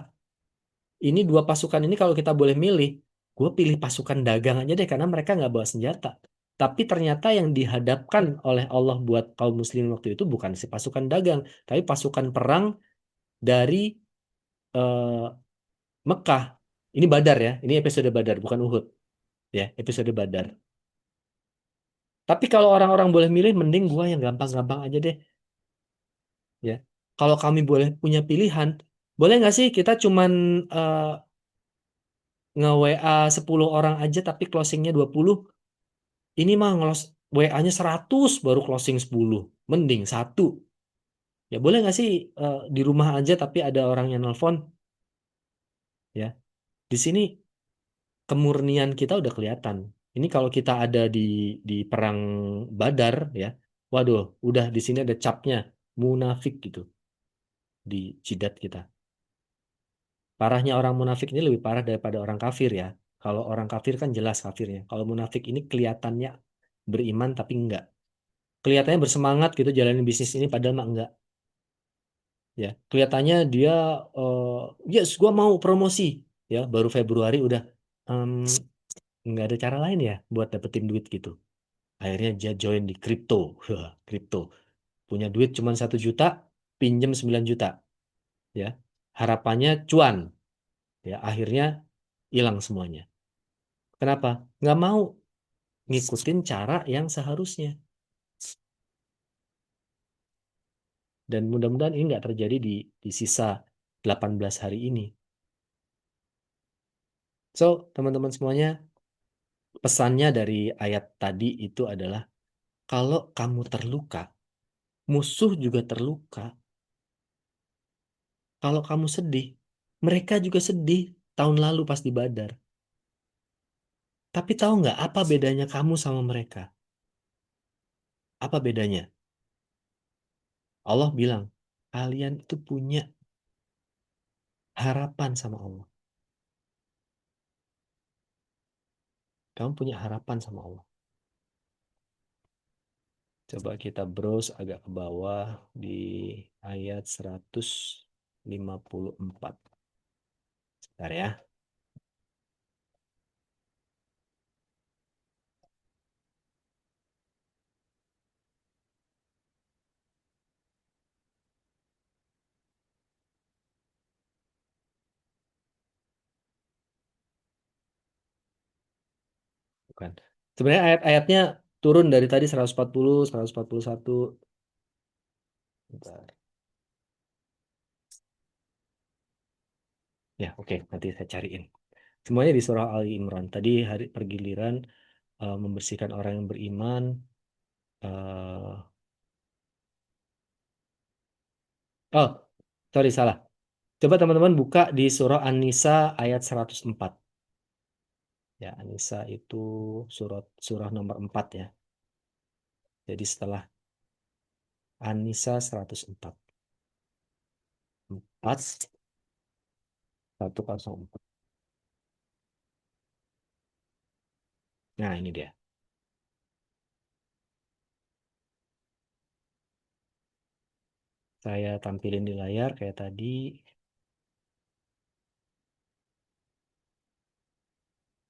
Ini 2 pasukan ini kalau kita boleh milih, gue pilih pasukan dagang aja deh karena mereka nggak bawa senjata. Tapi ternyata yang dihadapkan oleh Allah buat kaum muslimin waktu itu bukan si pasukan dagang, tapi pasukan perang dari eh, Mekah. Ini Badar ya, ini episode Badar bukan Uhud ya, episode Badar. Tapi kalau orang-orang boleh milih, mending gua yang gampang-gampang aja deh, ya. Kalau kami boleh punya pilihan, Boleh nggak sih kita cuman nge-WA 10 orang aja tapi closingnya 20? Ini mah ngelos WA-nya 100 baru closing 10. Mending satu. Ya boleh nggak sih di rumah aja tapi ada orang yang nelpon ya. Di sini kemurnian kita udah kelihatan. Ini kalau kita ada di perang Badar ya. Waduh, udah di sini ada capnya munafik gitu di jidat kita. Parahnya orang munafik ini lebih parah daripada orang kafir ya. Kalau orang kafir kan jelas kafirnya. Kalau munafik ini kelihatannya beriman tapi enggak. Kelihatannya bersemangat gitu jalanin bisnis ini padahal mah enggak. Ya, kelihatannya dia yes, gua mau promosi. Ya, baru Februari udah "Em, nggak ada cara lain ya buat dapetin duit gitu. Akhirnya dia join di kripto. Wah, kripto. Punya duit cuma 1 juta, pinjem 9 juta. Ya, harapannya cuan. Ya, akhirnya hilang semuanya. Kenapa? Nggak mau ngikutin cara yang seharusnya. Dan mudah-mudahan ini nggak terjadi di sisa 18 hari ini. So, teman-teman semuanya, pesannya dari ayat tadi itu adalah kalau kamu terluka, musuh juga terluka. Kalau kamu sedih, mereka juga sedih tahun lalu pas di Badar. Tapi tahu nggak apa bedanya kamu sama mereka? Apa bedanya? Allah bilang, kalian itu punya harapan sama Allah. Kamu punya harapan sama Allah. Coba kita browse agak ke bawah di ayat 154. Bentar ya. Bukan. Sebenarnya ayat-ayatnya turun dari tadi 140, 141. Bentar. Ya, oke, nanti saya cariin. Semuanya di surah Ali Imran. Tadi hari pergiliran membersihkan orang yang beriman. eh, oh, sorry salah. Coba teman-teman buka di surah An-Nisa ayat 104. Ya, An-Nisa itu surah nomor 4 ya. Jadi setelah An-Nisa 104. 4, 104. Nah, ini dia. Saya tampilin di layar kayak tadi.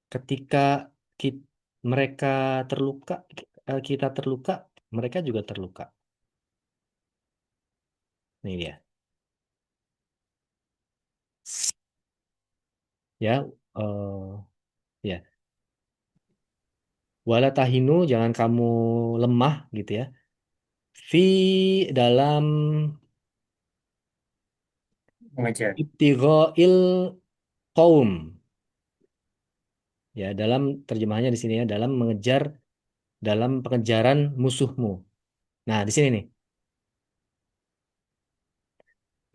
Ketika mereka terluka, kita terluka, mereka juga terluka. Ini dia. Ya, ya. Wala tahinu, jangan kamu lemah gitu ya. Fi dalam Mengejar. ibtighail qaum. Ya, dalam terjemahannya di sini ya, dalam pengejaran musuhmu. Nah, di sini nih.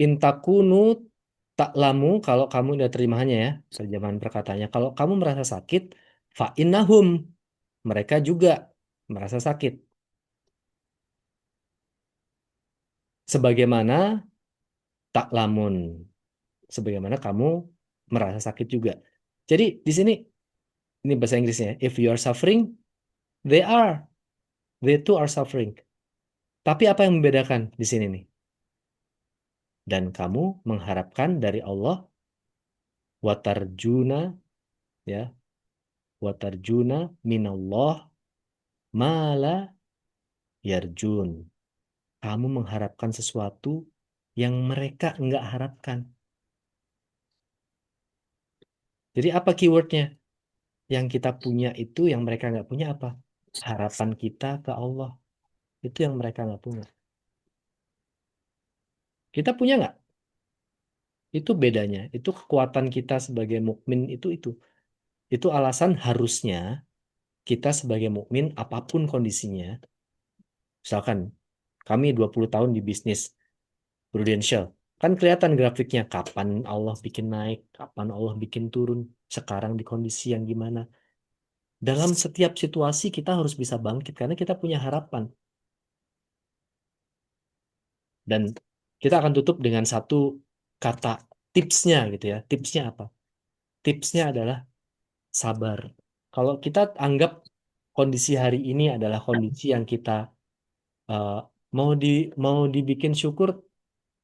Intakunu taklamu kalau kamu udah terjemahannya ya, terjemahan perkataannya. Kalau kamu merasa sakit, fa innahum, mereka juga merasa sakit. Sebagaimana taklamun, sebagaimana kamu merasa sakit juga. Jadi di sini ini bahasa Inggrisnya. If you are suffering, they are, they too are suffering. Tapi apa yang membedakan di sini nih? Dan kamu mengharapkan dari Allah watarjuna ya, watarjuna minallah mala yarjun. Kamu mengharapkan sesuatu yang mereka enggak harapkan. Jadi apa keywordnya? Yang kita punya itu yang mereka nggak punya apa? Harapan kita ke Allah. Itu yang mereka nggak punya. Kita punya nggak? Itu bedanya. Itu kekuatan kita sebagai mukmin itu. Itu alasan harusnya kita sebagai mukmin apapun kondisinya. Misalkan kami 20 tahun di bisnis Prudential. Kan kelihatan grafiknya kapan Allah bikin naik, kapan Allah bikin turun, sekarang di kondisi yang gimana. Dalam setiap situasi kita harus bisa bangkit karena kita punya harapan. Dan kita akan tutup dengan satu kata tipsnya gitu ya. Tipsnya apa? Tipsnya adalah sabar. Kalau kita anggap kondisi hari ini adalah kondisi yang kita eh, mau di mau dibikin syukur,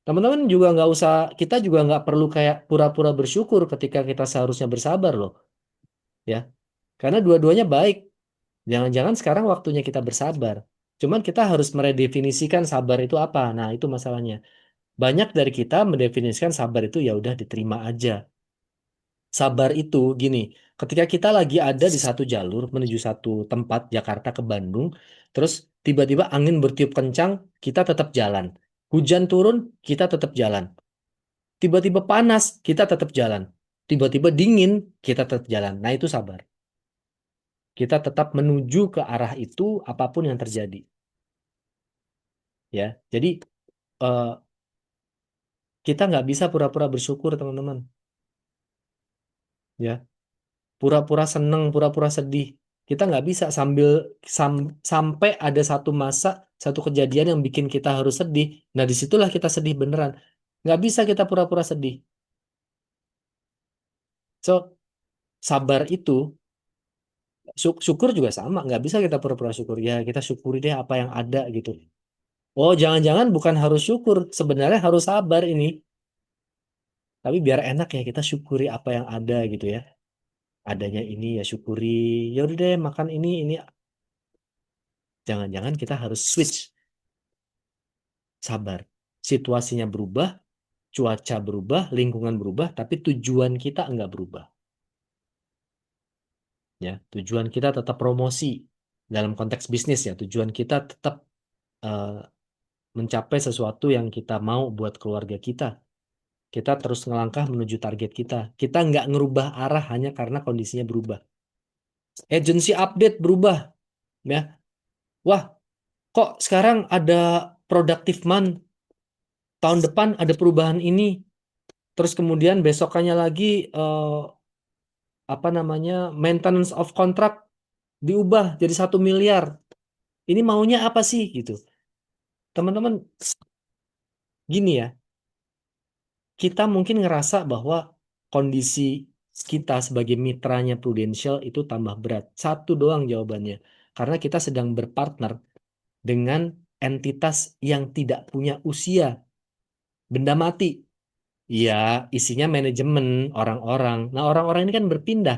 teman-teman juga nggak usah, kita juga nggak perlu kayak pura-pura bersyukur ketika kita seharusnya bersabar loh, ya. Karena dua-duanya baik. Jangan-jangan sekarang waktunya kita bersabar. Cuman kita harus meredefinisikan sabar itu apa. Nah, itu masalahnya. Banyak dari kita mendefinisikan sabar itu ya udah diterima aja. Sabar itu gini, ketika kita lagi ada di satu jalur menuju satu tempat Jakarta ke Bandung, terus tiba-tiba angin bertiup kencang, kita tetap jalan. Hujan turun, kita tetap jalan. Tiba-tiba panas, kita tetap jalan. Tiba-tiba dingin, kita tetap jalan. Nah, itu sabar. Kita tetap menuju ke arah itu apapun yang terjadi, ya. Jadi eh, kita nggak bisa pura-pura bersyukur, teman-teman, ya. Pura-pura seneng, pura-pura sedih. Kita nggak bisa sampai ada satu masa, satu kejadian yang bikin kita harus sedih. Nah, disitulah kita sedih beneran. Nggak bisa kita pura-pura sedih. So, sabar itu, syukur juga sama. Nggak bisa kita pura-pura syukur. Ya, kita syukuri deh apa yang ada gitu. Oh, jangan-jangan bukan harus syukur. Sebenarnya harus sabar ini. Tapi biar enak ya, kita syukuri apa yang ada gitu ya. Adanya ini ya syukuri. Ya udah deh, makan ini. Jangan-jangan kita harus switch. Sabar. Situasinya berubah, cuaca berubah, lingkungan berubah, tapi tujuan kita enggak berubah. Ya, tujuan kita tetap promosi dalam konteks bisnis ya. Tujuan kita tetap eh, mencapai sesuatu yang kita mau buat keluarga kita. Kita terus ngelangkah menuju target kita. Kita nggak ngerubah arah hanya karena kondisinya berubah. Agency update berubah, ya. Wah, kok sekarang ada productive month, tahun depan ada perubahan ini. Terus kemudian besokannya lagi apa namanya maintenance of contract diubah jadi 1 miliar. Ini maunya apa sih gitu? Teman-teman, gini ya, kita mungkin ngerasa bahwa kondisi kita sebagai mitranya Prudential itu tambah berat. Satu doang jawabannya. Karena kita sedang berpartner dengan entitas yang tidak punya usia, benda mati. Iya, isinya manajemen, orang-orang. Nah, orang-orang ini kan berpindah.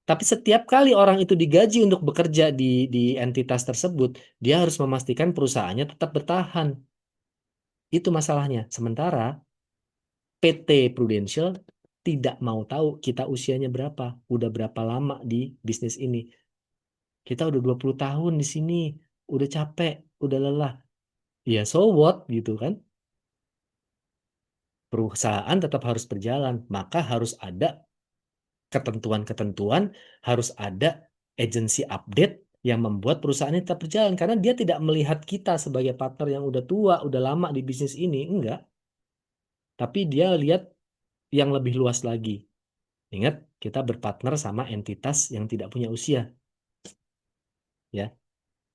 Tapi setiap kali orang itu digaji untuk bekerja di entitas tersebut, dia harus memastikan perusahaannya tetap bertahan. Itu masalahnya. Sementara PT Prudential tidak mau tahu kita usianya berapa, udah berapa lama di bisnis ini. Kita udah 20 tahun di sini, udah capek, udah lelah. Ya, so what gitu kan? Perusahaan tetap harus berjalan, maka harus ada ketentuan-ketentuan, harus ada agency update yang membuat perusahaan ini tetap berjalan karena dia tidak melihat kita sebagai partner yang udah tua, udah lama di bisnis ini, enggak. Tapi dia lihat yang lebih luas lagi. Ingat, kita berpartner sama entitas yang tidak punya usia, ya.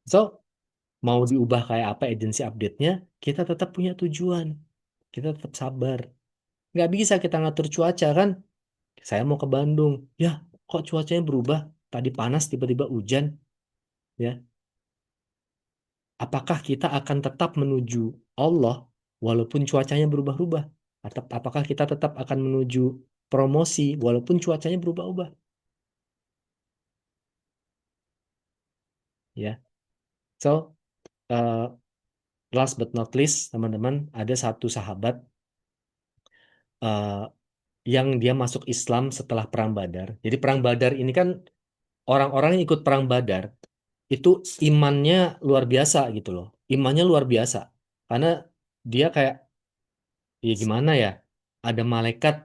So, mau diubah kayak apa agency update-nya, kita tetap punya tujuan. Kita tetap sabar. Nggak bisa kita ngatur cuaca kan? Saya mau ke Bandung. Ya, kok cuacanya berubah? Tadi panas, tiba-tiba hujan. Ya, apakah kita akan tetap menuju Allah walaupun cuacanya berubah-ubah? Atau apakah kita tetap akan menuju promosi walaupun cuacanya berubah-ubah? Ya, so last but not least, teman-teman, ada satu sahabat eh, yang dia masuk Islam setelah Perang Badar. Jadi Perang Badar ini kan orang-orang yang ikut Perang Badar itu imannya luar biasa gitu loh. Imannya luar biasa. Karena dia kayak, ya gimana ya? ada malaikat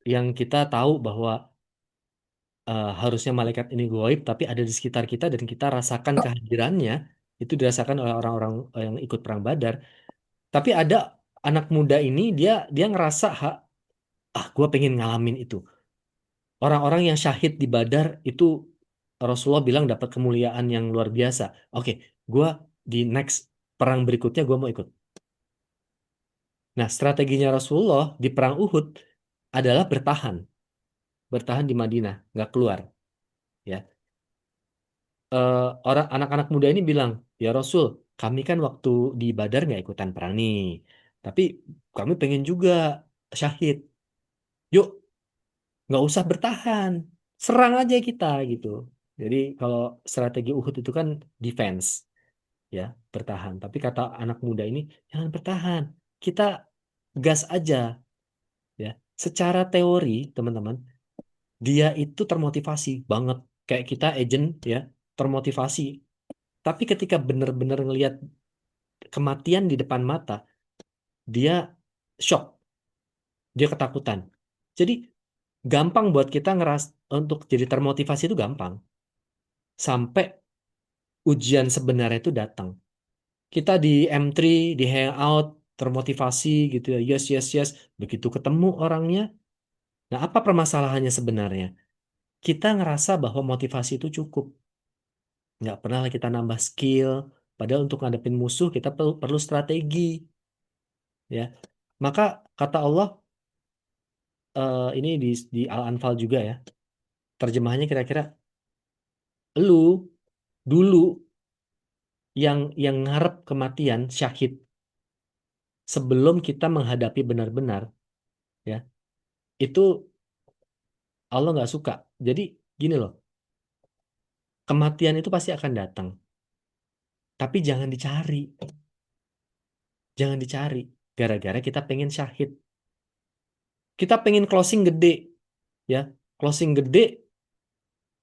yang kita tahu bahwa harusnya malaikat ini gaib, tapi ada di sekitar kita dan kita rasakan kehadirannya, itu dirasakan oleh orang-orang yang ikut perang Badar. Tapi ada anak muda ini dia dia ngerasa gue pengen ngalamin itu. Orang-orang yang syahid di Badar itu Rasulullah bilang dapat kemuliaan yang luar biasa. Oke, gue di next perang berikutnya gue mau ikut. Nah, strateginya Rasulullah di perang Uhud adalah bertahan, bertahan di Madinah, nggak keluar. Ya, orang anak-anak muda ini bilang, ya Rasul, kami kan waktu di Badar nggak ikutan perang nih, tapi kami pengen juga syahid. Yuk, nggak usah bertahan, serang aja kita gitu. Jadi kalau strategi Uhud itu kan defense, ya bertahan. Tapi kata anak muda ini, jangan bertahan, kita gas aja, ya. Secara teori, teman-teman, dia itu termotivasi banget, kayak kita agent, ya, termotivasi. Tapi ketika benar-benar ngelihat kematian di depan mata, dia shock, dia ketakutan. Jadi gampang buat kita untuk jadi termotivasi itu gampang. Sampai ujian sebenarnya itu datang. Kita di M3, di hangout, termotivasi gitu ya. Yes, yes, yes. Begitu ketemu orangnya, nah apa permasalahannya sebenarnya? Kita ngerasa bahwa motivasi itu cukup. Nggak pernah lah kita nambah skill. Padahal untuk ngadepin musuh kita perlu strategi. Ya, maka kata Allah, ini di Al-Anfal juga ya. Terjemahannya kira-kira, lu dulu yang ngarep kematian syahid sebelum kita menghadapi benar-benar, ya itu Allah nggak suka. Jadi gini loh, kematian itu pasti akan datang, tapi jangan dicari, jangan dicari. Gara-gara kita pengen syahid, kita pengen closing gede, ya closing gede,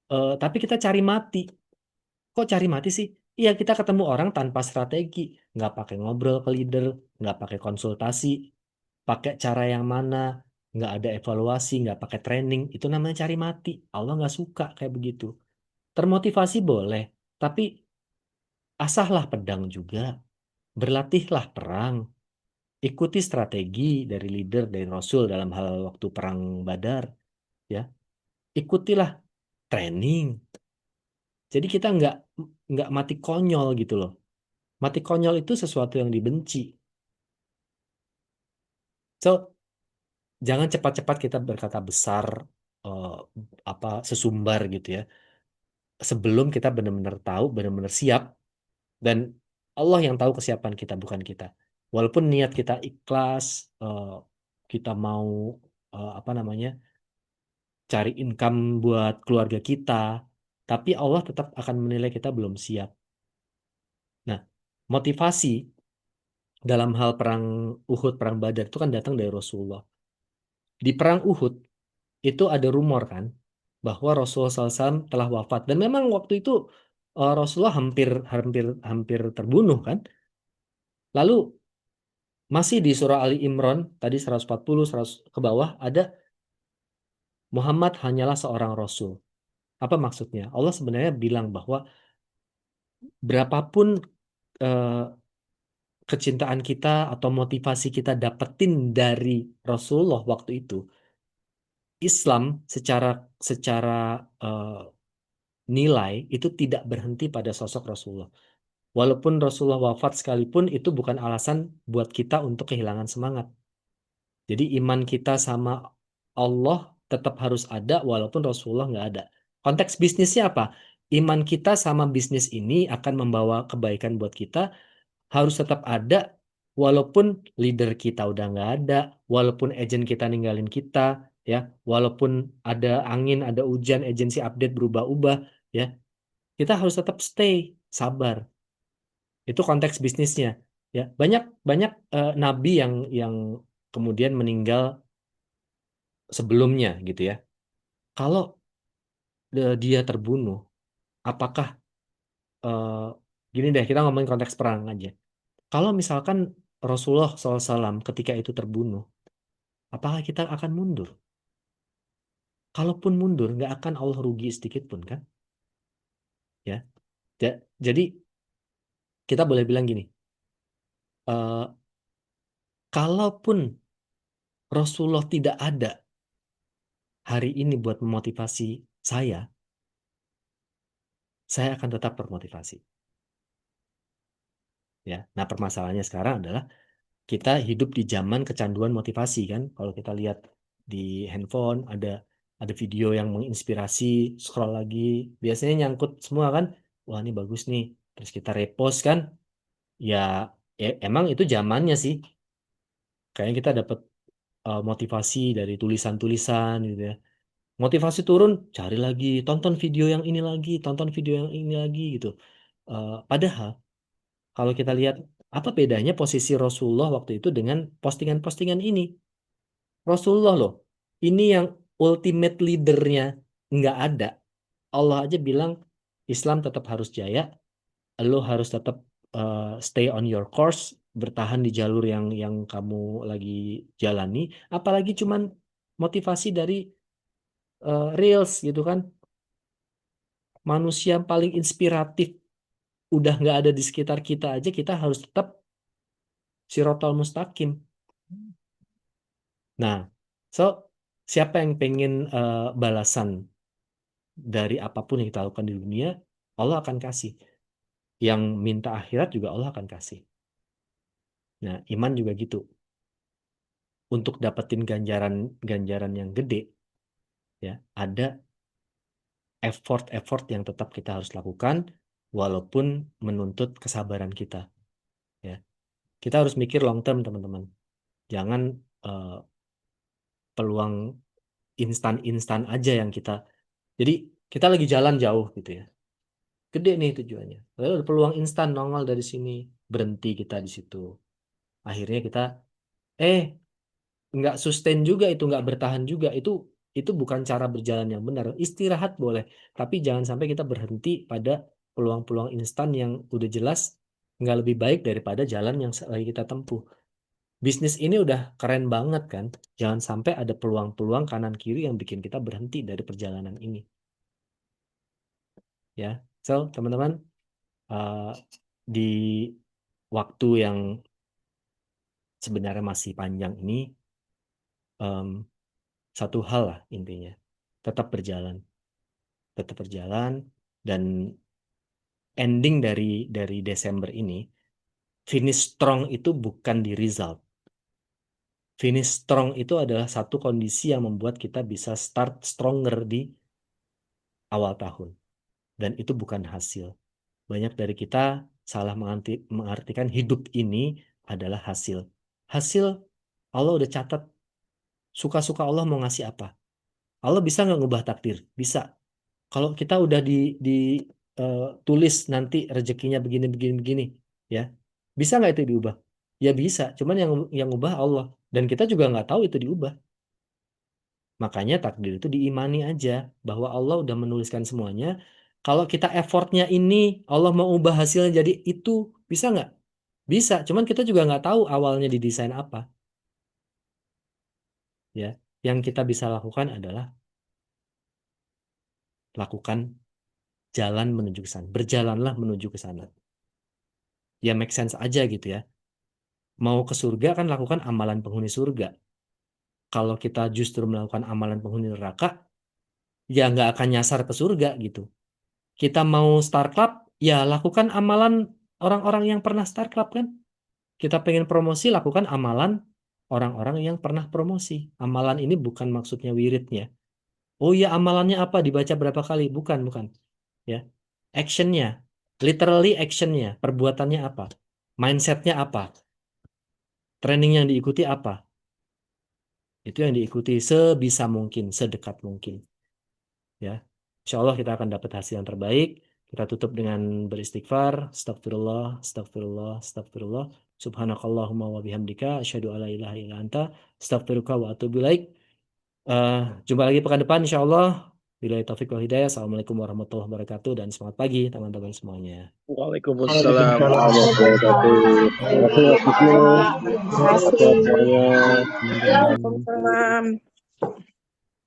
tapi kita cari mati. Kok cari mati sih? Iya, kita ketemu orang tanpa strategi, nggak pakai ngobrol ke leader, nggak pakai konsultasi, pakai cara yang mana, nggak ada evaluasi, nggak pakai training, itu namanya cari mati. Allah nggak suka kayak begitu. Termotivasi boleh, tapi asahlah pedang juga, berlatihlah perang, ikuti strategi dari leader, dari Rasul dalam hal waktu perang Badar, ya, ikutilah training. Jadi kita nggak mati konyol gitu loh. Mati konyol itu sesuatu yang dibenci. So, jangan cepat-cepat kita berkata besar, eh, apa sesumbar gitu ya. Sebelum kita benar-benar tahu, benar-benar siap, dan Allah yang tahu kesiapan kita, bukan kita. Walaupun niat kita ikhlas, eh, kita mau apa namanya, cari income buat keluarga kita, tapi Allah tetap akan menilai kita belum siap. Nah, motivasi dalam hal perang Uhud, perang Badar itu kan datang dari Rasulullah. Di perang Uhud itu ada rumor kan bahwa Rasulullah SAW telah wafat, dan memang waktu itu Rasulullah hampir hampir hampir terbunuh kan. Lalu masih di surah Ali Imran tadi 140 100 ke bawah ada Muhammad hanyalah seorang rasul. Apa maksudnya? Allah sebenarnya bilang bahwa berapapun eh, kecintaan kita atau motivasi kita dapetin dari Rasulullah waktu itu, Islam secara secara eh, nilai itu tidak berhenti pada sosok Rasulullah. Walaupun Rasulullah wafat sekalipun, itu bukan alasan buat kita untuk kehilangan semangat. Jadi iman kita sama Allah tetap harus ada walaupun Rasulullah nggak ada. Konteks bisnisnya apa? Iman kita sama bisnis ini akan membawa kebaikan buat kita, harus tetap ada walaupun leader kita udah nggak ada, walaupun agent kita ninggalin kita, ya, walaupun ada angin, ada hujan, agensi update berubah-ubah, ya, kita harus tetap stay, sabar. Itu konteks bisnisnya. Ya, banyak banyak nabi yang kemudian meninggal sebelumnya gitu ya. Kalau dia terbunuh, apakah eh, gini deh, kita ngomongin konteks perang aja. Kalau misalkan Rasulullah SAW ketika itu terbunuh, Apakah kita akan mundur? Kalaupun mundur, nggak akan Allah rugi sedikit pun kan? Ya, jadi kita boleh bilang gini, eh, kalaupun Rasulullah tidak ada hari ini buat memotivasi saya akan tetap termotivasi. Ya, nah permasalahannya sekarang adalah kita hidup di zaman kecanduan motivasi kan. Kalau kita lihat di handphone ada video yang menginspirasi, scroll lagi, biasanya nyangkut semua kan. Wah, ini bagus nih. Terus kita repost kan. Ya, emang itu zamannya sih. Kayaknya kita dapat motivasi dari tulisan-tulisan gitu ya. Motivasi turun, cari lagi, tonton video yang ini lagi, tonton video yang ini lagi gitu. Padahal kalau kita lihat apa bedanya posisi Rasulullah waktu itu dengan postingan-postingan ini? Rasulullah loh, ini yang ultimate leadernya nggak ada. Allah aja bilang Islam tetap harus jaya, lo harus tetap stay on your course, bertahan di jalur yang kamu lagi jalani. Apalagi cuman motivasi dari reels gitu kan, manusia paling inspiratif udah nggak ada di sekitar kita aja, kita harus tetap sirotol mustaqim. Nah, so siapa yang pengen balasan dari apapun yang kita lakukan di dunia, Allah akan kasih. Yang minta akhirat juga Allah akan kasih. Nah, iman juga gitu. Untuk dapetin ganjaran yang gede, ya, ada effort-effort yang tetap kita harus lakukan, walaupun menuntut kesabaran kita. Ya, kita harus mikir long term, teman-teman. Jangan eh, peluang instan-instan aja yang kita. Jadi kita lagi jalan jauh gitu ya. Gede nih tujuannya. Lalu ada peluang instan nongol dari sini, berhenti kita di situ. Akhirnya kita eh nggak sustain juga itu, nggak bertahan juga. Itu bukan cara berjalan yang benar. Istirahat boleh, tapi jangan sampai kita berhenti pada peluang-peluang instan yang udah jelas nggak lebih baik daripada jalan yang lagi kita tempuh. Bisnis ini udah keren banget kan. Jangan sampai ada peluang-peluang kanan kiri yang bikin kita berhenti dari perjalanan ini. Ya, so teman-teman, uh, di waktu yang sebenarnya masih panjang ini, em, satu hal lah intinya, tetap berjalan, tetap berjalan, dan ending dari Desember ini, finish strong itu bukan di result. Finish strong itu adalah satu kondisi yang membuat kita bisa start stronger di awal tahun, dan itu bukan hasil. Banyak dari kita salah mengartikan hidup ini adalah hasil. Hasil Allah udah catat, suka-suka Allah mau ngasih apa. Allah bisa nggak ngubah takdir? Bisa. Kalau kita udah di tulis nanti rezekinya begini begini begini, ya bisa nggak itu diubah? Ya bisa. Cuman yang ubah Allah, dan kita juga nggak tahu itu diubah. Makanya takdir itu diimani aja bahwa Allah udah menuliskan semuanya. Kalau kita effortnya ini Allah mau ubah hasilnya jadi itu, bisa nggak? Bisa. Cuman kita juga nggak tahu awalnya didesain apa, ya. Yang kita bisa lakukan adalah lakukan jalan menuju ke sana. Berjalanlah menuju ke sana. Ya make sense aja gitu ya. Mau ke surga kan lakukan amalan penghuni surga. Kalau kita justru melakukan amalan penghuni neraka, ya nggak akan nyasar ke surga gitu. Kita mau start club, ya lakukan amalan orang-orang yang pernah start club kan. Kita pengen promosi, lakukan amalan orang-orang yang pernah promosi. Amalan ini bukan maksudnya wiridnya. Oh ya, amalannya apa? Dibaca berapa kali? Bukan, bukan. Ya, actionnya, literally actionnya, perbuatannya apa? Mindsetnya apa? Training yang diikuti apa? Itu yang diikuti sebisa mungkin, sedekat mungkin. Ya, insya Allah kita akan dapat hasil yang terbaik. Kita tutup dengan beristighfar. Astagfirullah, astagfirullah, astagfirullah. Subhanakallahumma wa bihamdika. Asyhadu alla ilaha illa anta. Astagfiruka wa atubu ilaik. Eh, Jumpa lagi pekan depan insya Allah. Billahi taufiq wal hidayah. Assalamualaikum warahmatullahi wabarakatuh dan selamat pagi teman-teman semuanya. Waalaikumsalam Waalaikumsalam warahmatullahi wabarakatuh. warahmatullahi Terima kasih Mas Wisnu. wabarakatuh. Terima Sehat kasih. semuanya, teman-teman. Waalaikumsalam.